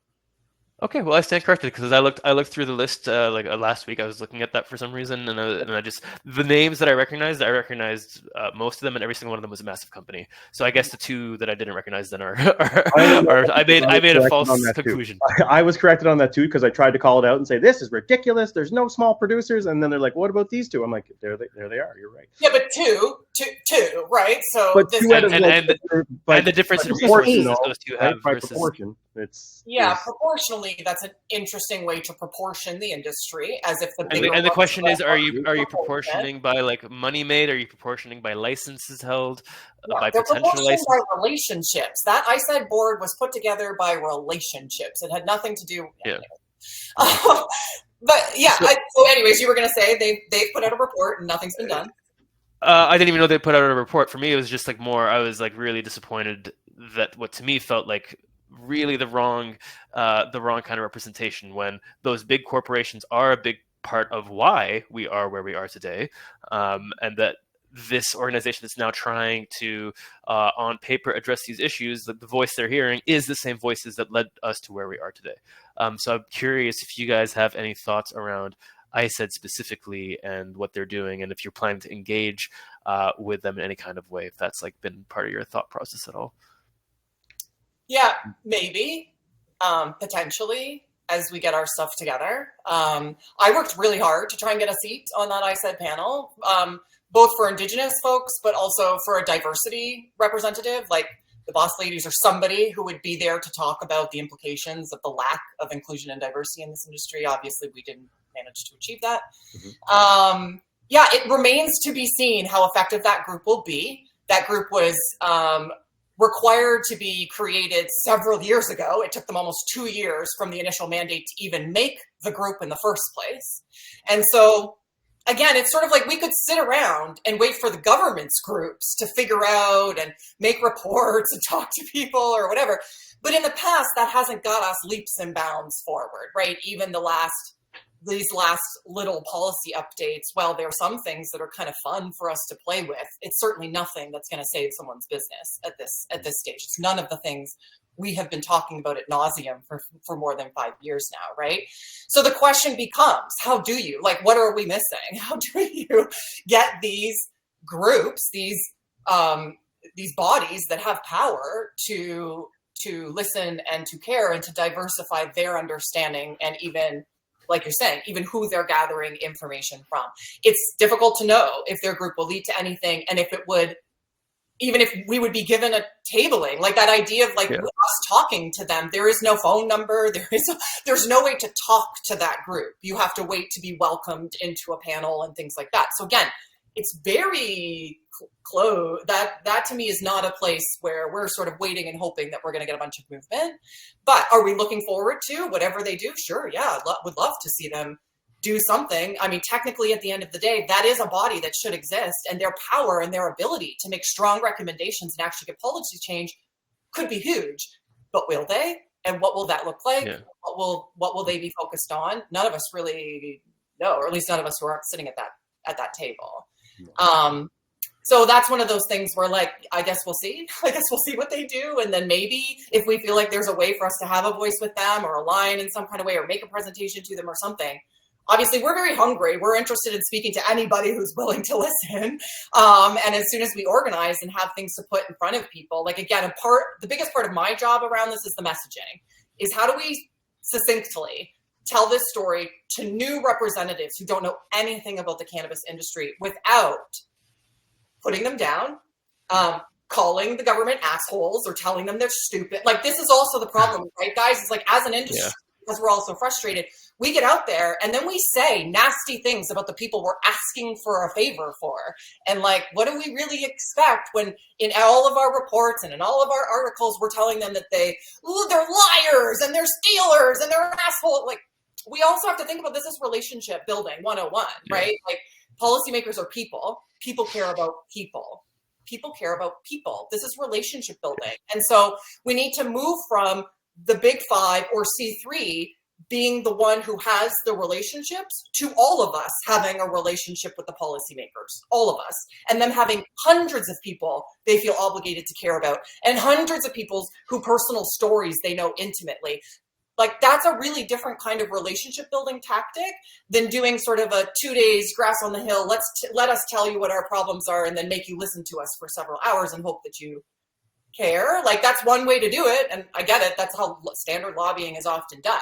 Okay, well, I stand corrected because I looked through the list last week. I was looking at that for some reason, and I just, the names that I recognized most of them, and every single one of them was a massive company. So I guess the 2 that I didn't recognize then I made a false conclusion. I was corrected on that too because I tried to call it out and say this is ridiculous. There's no small producers, and then they're like, "What about these 2?" I'm like, "There they are. You're right." Yeah, but two, right? So but the difference in resources those 2 have by versus proportion. Proportionally, that's an interesting way to proportion the industry, as if the bigger. And the question is, are you proportioning by like money made? Are you proportioning by licenses held? By potential licenses? By relationships. That ISED board was put together by relationships. It had nothing to do. But yeah. So, anyways, you were going to say they've put out a report and nothing's been done. I didn't even know they put out a report. For me, it was just like more. I was like really disappointed that what to me felt like really the wrong kind of representation, when those big corporations are a big part of why we are where we are today, and that this organization is now trying to on paper address these issues, that the voice they're hearing is the same voices that led us to where we are today. So I'm curious if you guys have any thoughts around ISED specifically and what they're doing, and if you're planning to engage with them in any kind of way, if that's like been part of your thought process at all. Yeah, maybe, potentially, as we get our stuff together. I worked really hard to try and get a seat on that ISED panel, both for Indigenous folks, but also for a diversity representative, like the boss ladies or somebody who would be there to talk about the implications of the lack of inclusion and diversity in this industry. Obviously, we didn't manage to achieve that. Mm-hmm. It remains to be seen how effective that group will be. That group was required to be created several years ago. It took them almost 2 years from the initial mandate to even make the group in the first place. And so, again, it's sort of like we could sit around and wait for the government's groups to figure out and make reports and talk to people or whatever. But in the past, that hasn't got us leaps and bounds forward, right? Even these last little policy updates, while there are some things that are kind of fun for us to play with, it's certainly nothing that's going to save someone's business at this stage. It's none of the things we have been talking about ad nauseum for more than 5 years now, right? So the question becomes, how do you, like, what are we missing? How do you get these groups, these bodies that have power to to listen and to care and to diversify their understanding, and even, like you're saying, even who they're gathering information from. It's difficult to know if their group will lead to anything, and if it would, even if we would be given a tabling, like that idea of like us talking to them. There is no phone number. There's no way to talk to that group. You have to wait to be welcomed into a panel and things like that. So again, it's very close. That to me is not a place where we're sort of waiting and hoping that we're going to get a bunch of movement. But are we looking forward to whatever they do? Sure, yeah, would love to see them do something. I mean, technically, at the end of the day, that is a body that should exist, and their power and their ability to make strong recommendations and actually get policy change could be huge. But will they? And what will that look like? Yeah. What will they be focused on? None of us really know, or at least none of us who aren't sitting at that table. So that's one of those things where, like, I guess we'll see. I guess we'll see what they do. And then maybe if we feel like there's a way for us to have a voice with them or align in some kind of way or make a presentation to them or something. Obviously, we're very hungry. We're interested in speaking to anybody who's willing to listen. And as soon as we organize and have things to put in front of people, like, again, the biggest part of my job around this is the messaging, is how do we succinctly tell this story to new representatives who don't know anything about the cannabis industry without putting them down, calling the government assholes or telling them they're stupid. Like, this is also the problem, right, guys? It's like, as an industry, because we're all so frustrated, we get out there and then we say nasty things about the people we're asking for a favor for. And like, what do we really expect when in all of our reports and in all of our articles, we're telling them that they're liars and they're stealers and they're assholes. Like, we also have to think about this as relationship building 101, right? Like, policymakers are people. People care about people. People care about people. This is relationship building. And so we need to move from the big five or C3 being the one who has the relationships to all of us having a relationship with the policymakers, all of us, and them having hundreds of people they feel obligated to care about and hundreds of people's who personal stories they know intimately. Like, that's a really different kind of relationship building tactic than doing sort of a 2 days grass on the hill. Let us tell you what our problems are and then make you listen to us for several hours and hope that you care. Like, that's one way to do it. And I get it. That's how standard lobbying is often done.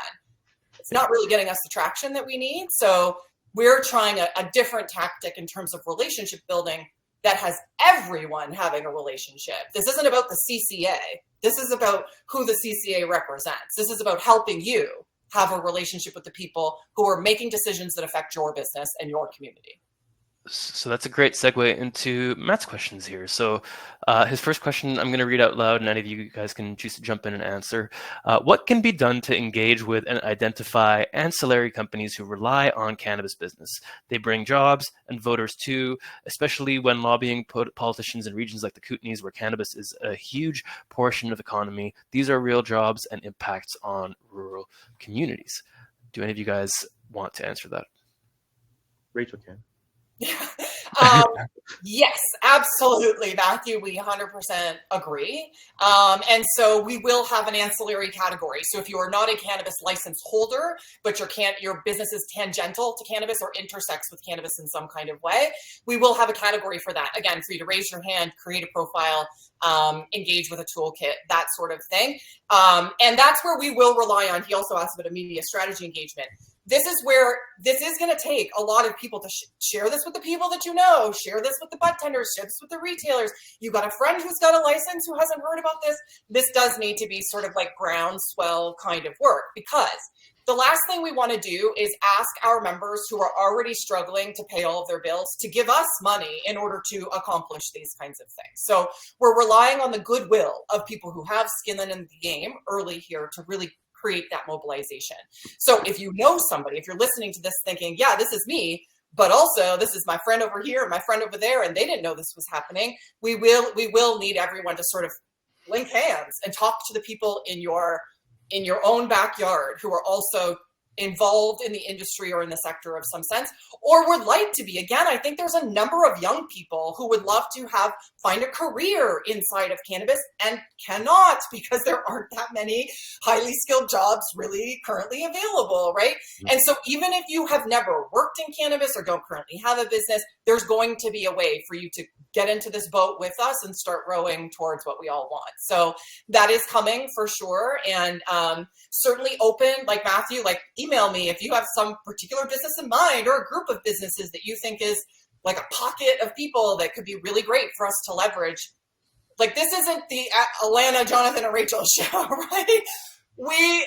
It's not really getting us the traction that we need. So we're trying a different tactic in terms of relationship building that has everyone having a relationship. This isn't about the CCA. This is about who the CCA represents. This is about helping you have a relationship with the people who are making decisions that affect your business and your community. So that's a great segue into Matt's questions here. So his first question, I'm going to read out loud, and any of you guys can choose to jump in and answer. What can be done to engage with and identify ancillary companies who rely on cannabis business? They bring jobs and voters too, especially when lobbying politicians in regions like the Kootenays, where cannabis is a huge portion of the economy. These are real jobs and impacts on rural communities. Do any of you guys want to answer that? Rachel can. Yes, absolutely, Matthew. We 100% agree. And so we will have an ancillary category. So if you are not a cannabis license holder, but your business is tangential to cannabis or intersects with cannabis in some kind of way, we will have a category for that. Again, for you to raise your hand, create a profile, engage with a toolkit, that sort of thing. And that's where we will rely on. He also asked about a media strategy engagement. This is where this is going to take a lot of people to share this with the people that you know, share this with the budtenders, share this with the retailers. You got a friend who's got a license who hasn't heard about this. This does need to be sort of like groundswell kind of work, because the last thing we want to do is ask our members who are already struggling to pay all of their bills to give us money in order to accomplish these kinds of things. So we're relying on the goodwill of people who have skin in the game early here to really create that mobilization. So if you know somebody, if you're listening to this thinking, yeah, this is me, but also this is my friend over here and my friend over there, and they didn't know this was happening, we will need everyone to sort of link hands and talk to the people in your own backyard who are also involved in the industry or in the sector of some sense, or would like to be. Again, I think there's a number of young people who would love to find a career inside of cannabis and cannot, because there aren't that many highly skilled jobs really currently available, right? And so even if you have never worked in cannabis or don't currently have a business, there's going to be a way for you to get into this boat with us and start rowing towards what we all want. So that is coming for sure. And certainly open, like Matthew, like email me if you have some particular business in mind or a group of businesses that you think is like a pocket of people that could be really great for us to leverage. Like, this isn't the Alana, Jonathan, and Rachel show, right?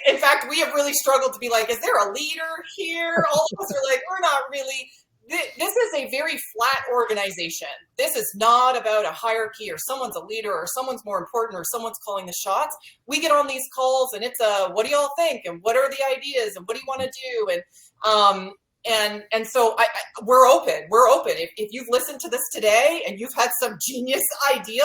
In fact, we have really struggled to be like, is there a leader here? All of us are like, we're not really. This is a very flat organization. This is not about a hierarchy or someone's a leader or someone's more important or someone's calling the shots. We get on these calls and it's what do y'all think? And what are the ideas? And what do you want to do? And so we're open. We're open. If you've listened to this today and you've had some genius idea,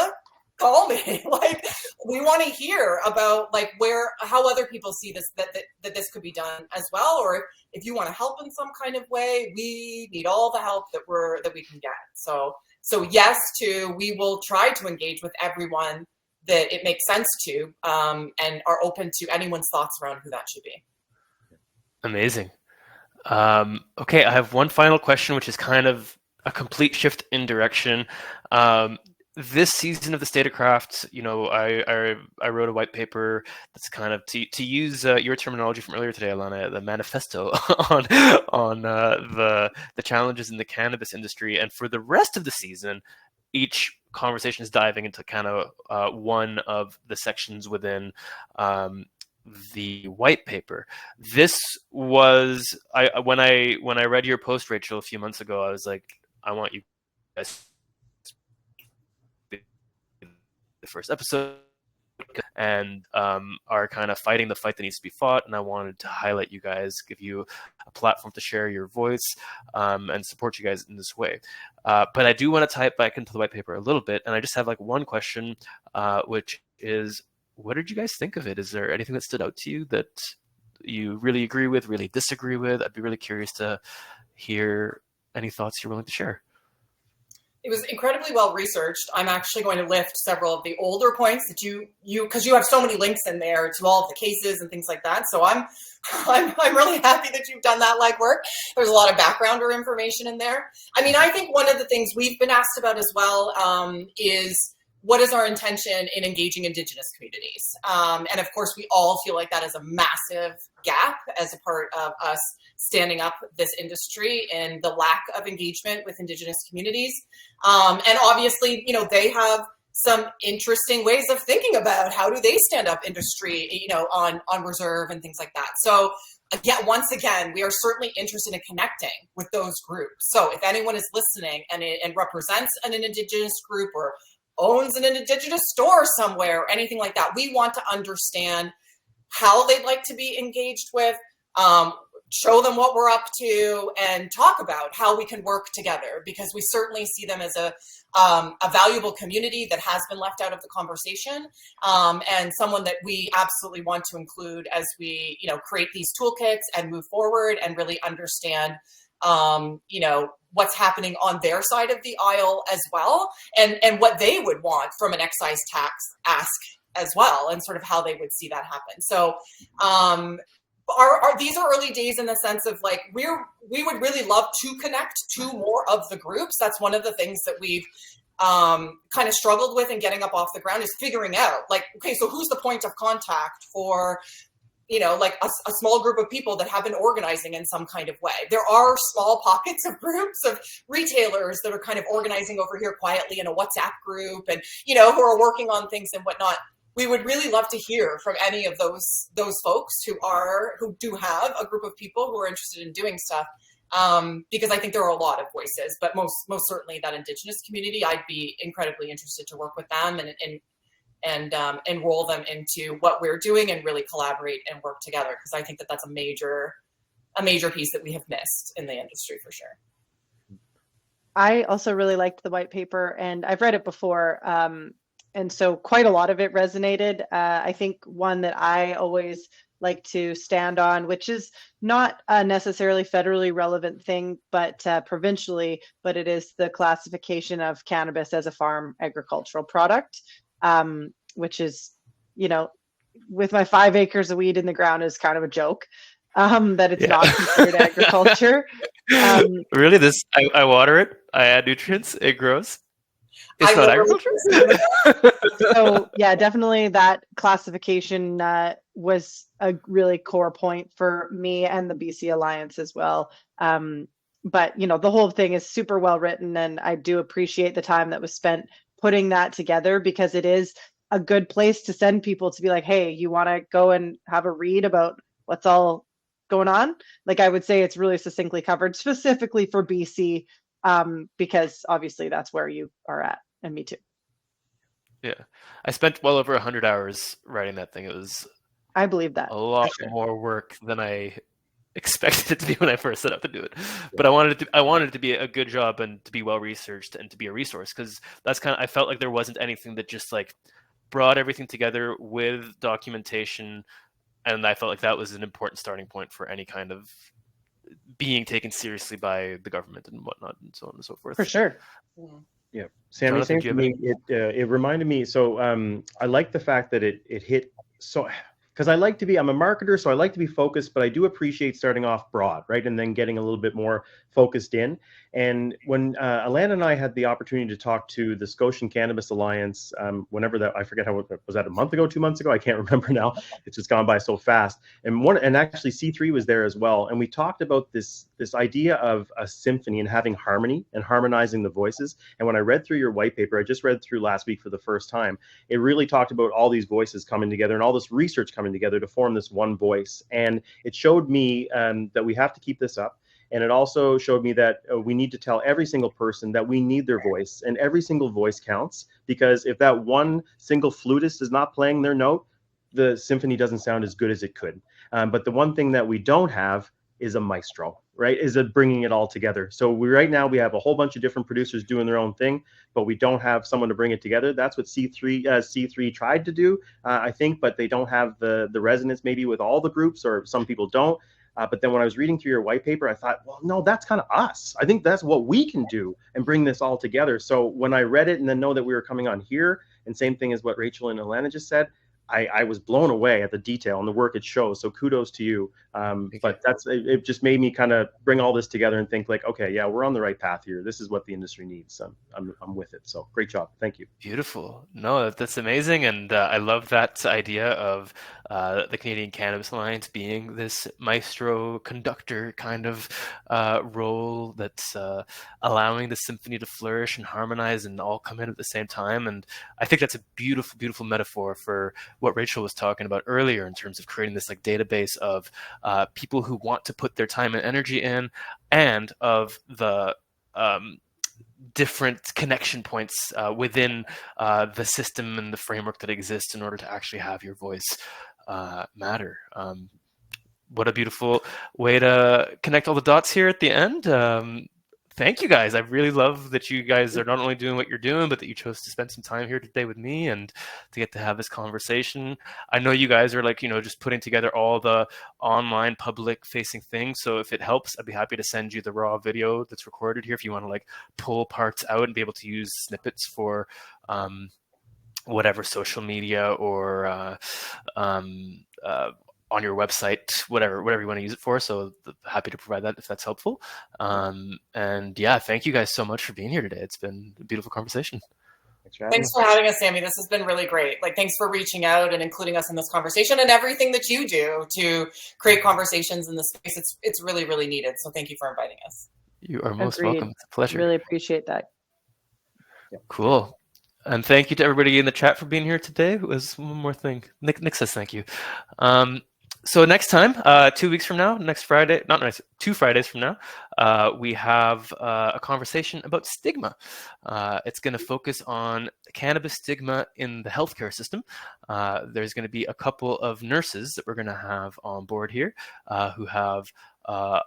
call me. Like, we want to hear about like how other people see this, that this could be done as well. Or if you want to help in some kind of way, we need all the help that we can get. So yes, we will try to engage with everyone that it makes sense to, and are open to anyone's thoughts around who that should be. Amazing. Okay, I have one final question, which is kind of a complete shift in direction. This season of the State of Craft, I wrote a white paper that's kind of, to use your terminology from earlier today, Alana, the manifesto on the challenges in the cannabis industry. And for the rest of the season, each conversation is diving into kind of one of the sections within the white paper. This was when I read your post, Rachel, a few months ago. I was like, I want you guys the first episode and are kind of fighting the fight that needs to be fought. And I wanted to highlight you guys, give you a platform to share your voice and support you guys in this way. But I do want to tie it back into the white paper a little bit. And I just have like one question, which is, what did you guys think of it? Is there anything that stood out to you that you really agree with, really disagree with? I'd be really curious to hear any thoughts you're willing to share. It was incredibly well researched. I'm actually going to lift several of the older points that you because you have so many links in there to all of the cases and things like that. So I'm really happy that you've done that legwork. There's a lot of background or information in there. I mean, I think one of the things we've been asked about as well is what is our intention in engaging Indigenous communities? And of course, we all feel like that is a massive gap as a part of us standing up this industry and the lack of engagement with Indigenous communities. And obviously, they have some interesting ways of thinking about how do they stand up industry, on reserve and things like that. So again, once again, we are certainly interested in connecting with those groups. So if anyone is listening and represents an Indigenous group or owns an Indigenous store somewhere or anything like that, we want to understand how they'd like to be engaged with, show them what we're up to, and talk about how we can work together, because we certainly see them as a valuable community that has been left out of the conversation, and someone that we absolutely want to include as we create these toolkits and move forward and really understand what's happening on their side of the aisle as well, and what they would want from an excise tax ask as well, and sort of how they would see that happen. So these are early days in the sense of like, we would really love to connect to more of the groups. That's one of the things that we've kind of struggled with in getting up off the ground, is figuring out like, okay, so who's the point of contact for like a small group of people that have been organizing in some kind of way. There are small pockets of groups of retailers that are kind of organizing over here quietly in a WhatsApp group and, who are working on things and whatnot. We would really love to hear from any of those folks who do have a group of people who are interested in doing stuff. Because I think there are a lot of voices, but most certainly that Indigenous community, I'd be incredibly interested to work with them and enroll them into what we're doing and really collaborate and work together, because I think that that's a major piece that we have missed in the industry for sure. I also really liked the white paper, and I've read it before, and so quite a lot of it resonated. I think one that I always like to stand on, which is not a necessarily federally relevant thing, but provincially, but it is the classification of cannabis as a farm agricultural product. Which is, with my 5 acres of weed in the ground is kind of a joke, that it's not considered agriculture. Really? I water it, I add nutrients, it grows? It's I not will agriculture? So yeah, definitely that classification was a really core point for me and the BC Alliance as well. But the whole thing is super well written, and I do appreciate the time that was spent putting that together, because it is a good place to send people to be like, hey, you want to go and have a read about what's all going on? Like, I would say it's really succinctly covered specifically for BC, because obviously that's where you are at, and me too. Yeah. I spent well over 100 hours writing that thing. It was I believe that. a lot for sure. more work than I expected it to be when I first set out to do it. But I wanted it to be a good job and to be well researched and to be a resource, because I felt like there wasn't anything that just like brought everything together with documentation, and I felt like that was an important starting point for any kind of being taken seriously by the government and whatnot, and so on and so forth. For sure. Yeah, Sammy, Jonathan, same do you for have me. It reminded me. So I like the fact that it hit so, because I'm a marketer, so I like to be focused, but I do appreciate starting off broad, right, and then getting a little bit more focused in. And when Alana and I had the opportunity to talk to the Scotian Cannabis Alliance, whenever that, I forget was that, a month ago, 2 months ago? I can't remember now. It's just gone by so fast. And actually C3 was there as well. And we talked about this idea of a symphony and having harmony and harmonizing the voices. And when I read through your white paper, I just read through last week for the first time, it really talked about all these voices coming together and all this research coming together to form this one voice. And it showed me that we have to keep this up. And it also showed me that we need to tell every single person that we need their voice, and every single voice counts, because if that one single flutist is not playing their note, the symphony doesn't sound as good as it could. But the one thing that we don't have is a maestro, right? Is it bringing it all together? So right now we have a whole bunch of different producers doing their own thing, but we don't have someone to bring it together. That's what C3 tried to do, I think, but they don't have the resonance maybe with all the groups, or some people don't. But then when I was reading through your white paper, I thought, well, no, that's kind of us. I think that's what we can do and bring this all together. So when I read it and then know that we were coming on here, and same thing as what Rachel and Alana just said, I was blown away at the detail and the work it shows. So kudos to you. But it just made me kind of bring all this together and think like, okay, yeah, we're on the right path here. This is what the industry needs. I'm with it. So great job. Thank you. Beautiful. No, that's amazing. And I love that idea of the Canadian Cannabis Alliance being this maestro conductor kind of role that's allowing the symphony to flourish and harmonize and all come in at the same time. And I think that's a beautiful, beautiful metaphor for what Rachel was talking about earlier in terms of creating this like database of people who want to put their time and energy in, and of the different connection points within the system and the framework that exists in order to actually have your voice matter. What a beautiful way to connect all the dots here at the end. Thank you guys. I really love that you guys are not only doing what you're doing, but that you chose to spend some time here today with me and to get to have this conversation. I know you guys are like, just putting together all the online public facing things. So if it helps, I'd be happy to send you the raw video that's recorded here if you want to like pull parts out and be able to use snippets for whatever social media or on your website, whatever you want to use it for. So happy to provide that if that's helpful. And yeah, thank you guys so much for being here today. It's been a beautiful conversation. Thanks for having us, Sammy. This has been really great. Like, thanks for reaching out and including us in this conversation and everything that you do to create conversations in this space. It's really, really needed. So thank you for inviting us. You are most Agreed. welcome. It's a pleasure. Really appreciate that. Cool. And thank you to everybody in the chat for being here today. It was one more thing. Nick says thank you. So next time, 2 weeks from now, 2 Fridays from now, we have a conversation about stigma. It's going to focus on cannabis stigma in the healthcare system. There's going to be a couple of nurses that we're going to have on board here who have a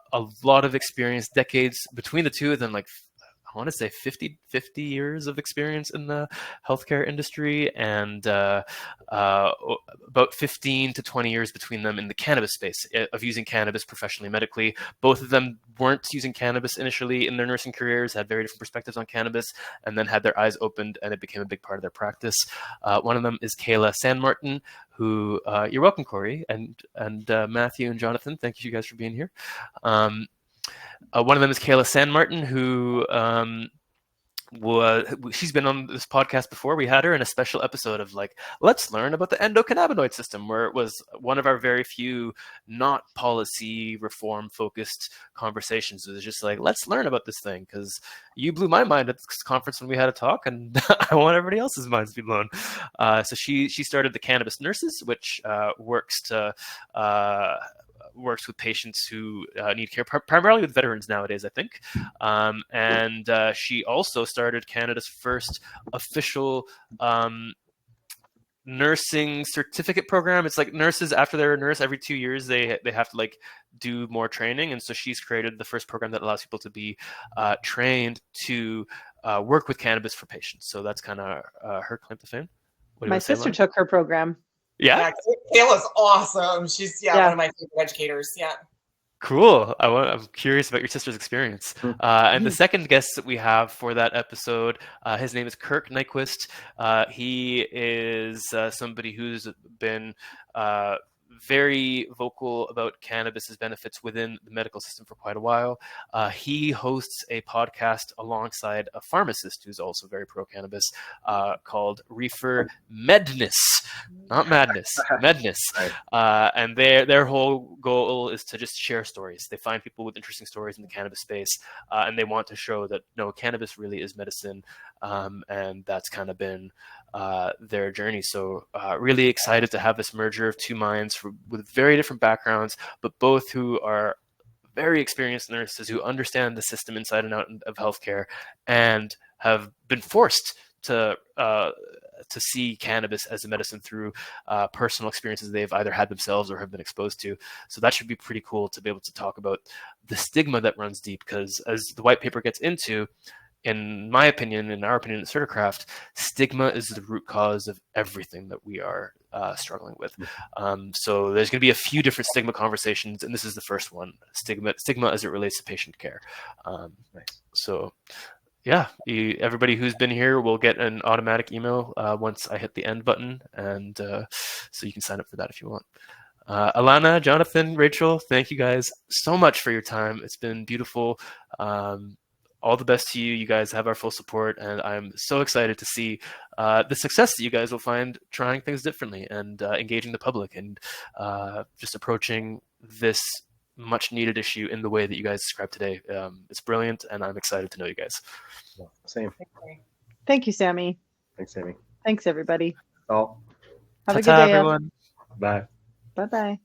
lot of experience, decades between the two of them, like I want to say 50 years of experience in the healthcare industry, and about 15 to 20 years between them in the cannabis space of using cannabis professionally, medically. Both of them weren't using cannabis initially in their nursing careers, had very different perspectives on cannabis, and then had their eyes opened and it became a big part of their practice. One of them is Kayla Sandmartin, who you're welcome, Corey, and Matthew and Jonathan. Thank you guys for being here. One of them is Kayla Sandmartin, who she's been on this podcast before. We had her in a special episode of like, let's learn about the endocannabinoid system, where it was one of our very few not policy reform focused conversations. It was just like, let's learn about this thing, because you blew my mind at this conference when we had a talk, and I want everybody else's minds to be blown. So she started the Cannabis Nurses, which works with patients who need care, primarily with veterans nowadays, I think. And she also started Canada's first official nursing certificate program. It's like nurses, after they're a nurse, every 2 years, they have to like do more training. And so she's created the first program that allows people to be trained to work with cannabis for patients. So that's kind of her claim to fame. My sister took her program. Yeah, Kayla's awesome. She's one of my favorite educators. Yeah. Cool. I'm curious about your sister's experience. And the second guest that we have for that episode, his name is Kirk Nyquist. He is somebody who's been very vocal about cannabis's benefits within the medical system for quite a while. He hosts a podcast alongside a pharmacist who's also very pro-cannabis called Reefer Medness, not Madness, Medness. And their whole goal is to just share stories. They find people with interesting stories in the cannabis space, and they want to show that, no, cannabis really is medicine, and that's kind of been their journey. So really excited to have this merger of two minds with very different backgrounds, but both who are very experienced nurses who understand the system inside and out of healthcare and have been forced to see cannabis as a medicine through personal experiences they've either had themselves or have been exposed to. So that should be pretty cool to be able to talk about the stigma that runs deep, because as the white paper gets into, in my opinion, in our opinion at CertiCraft, stigma is the root cause of everything that we are struggling with. So there's going to be a few different stigma conversations, and this is the first one, stigma as it relates to patient care. So yeah, everybody who's been here will get an automatic email once I hit the end button, and so you can sign up for that if you want. Alana, Jonathan, Rachel, thank you guys so much for your time. It's been beautiful. All the best to you. You guys have our full support, and I'm so excited to see the success that you guys will find trying things differently and engaging the public and just approaching this much needed issue in the way that you guys described today. It's brilliant, and I'm excited to know you guys. Same. Thank you, Sammy. Thanks, Sammy. Thanks, everybody. Oh. Have Ta-ta, a good day, everyone. Bye. Bye-bye.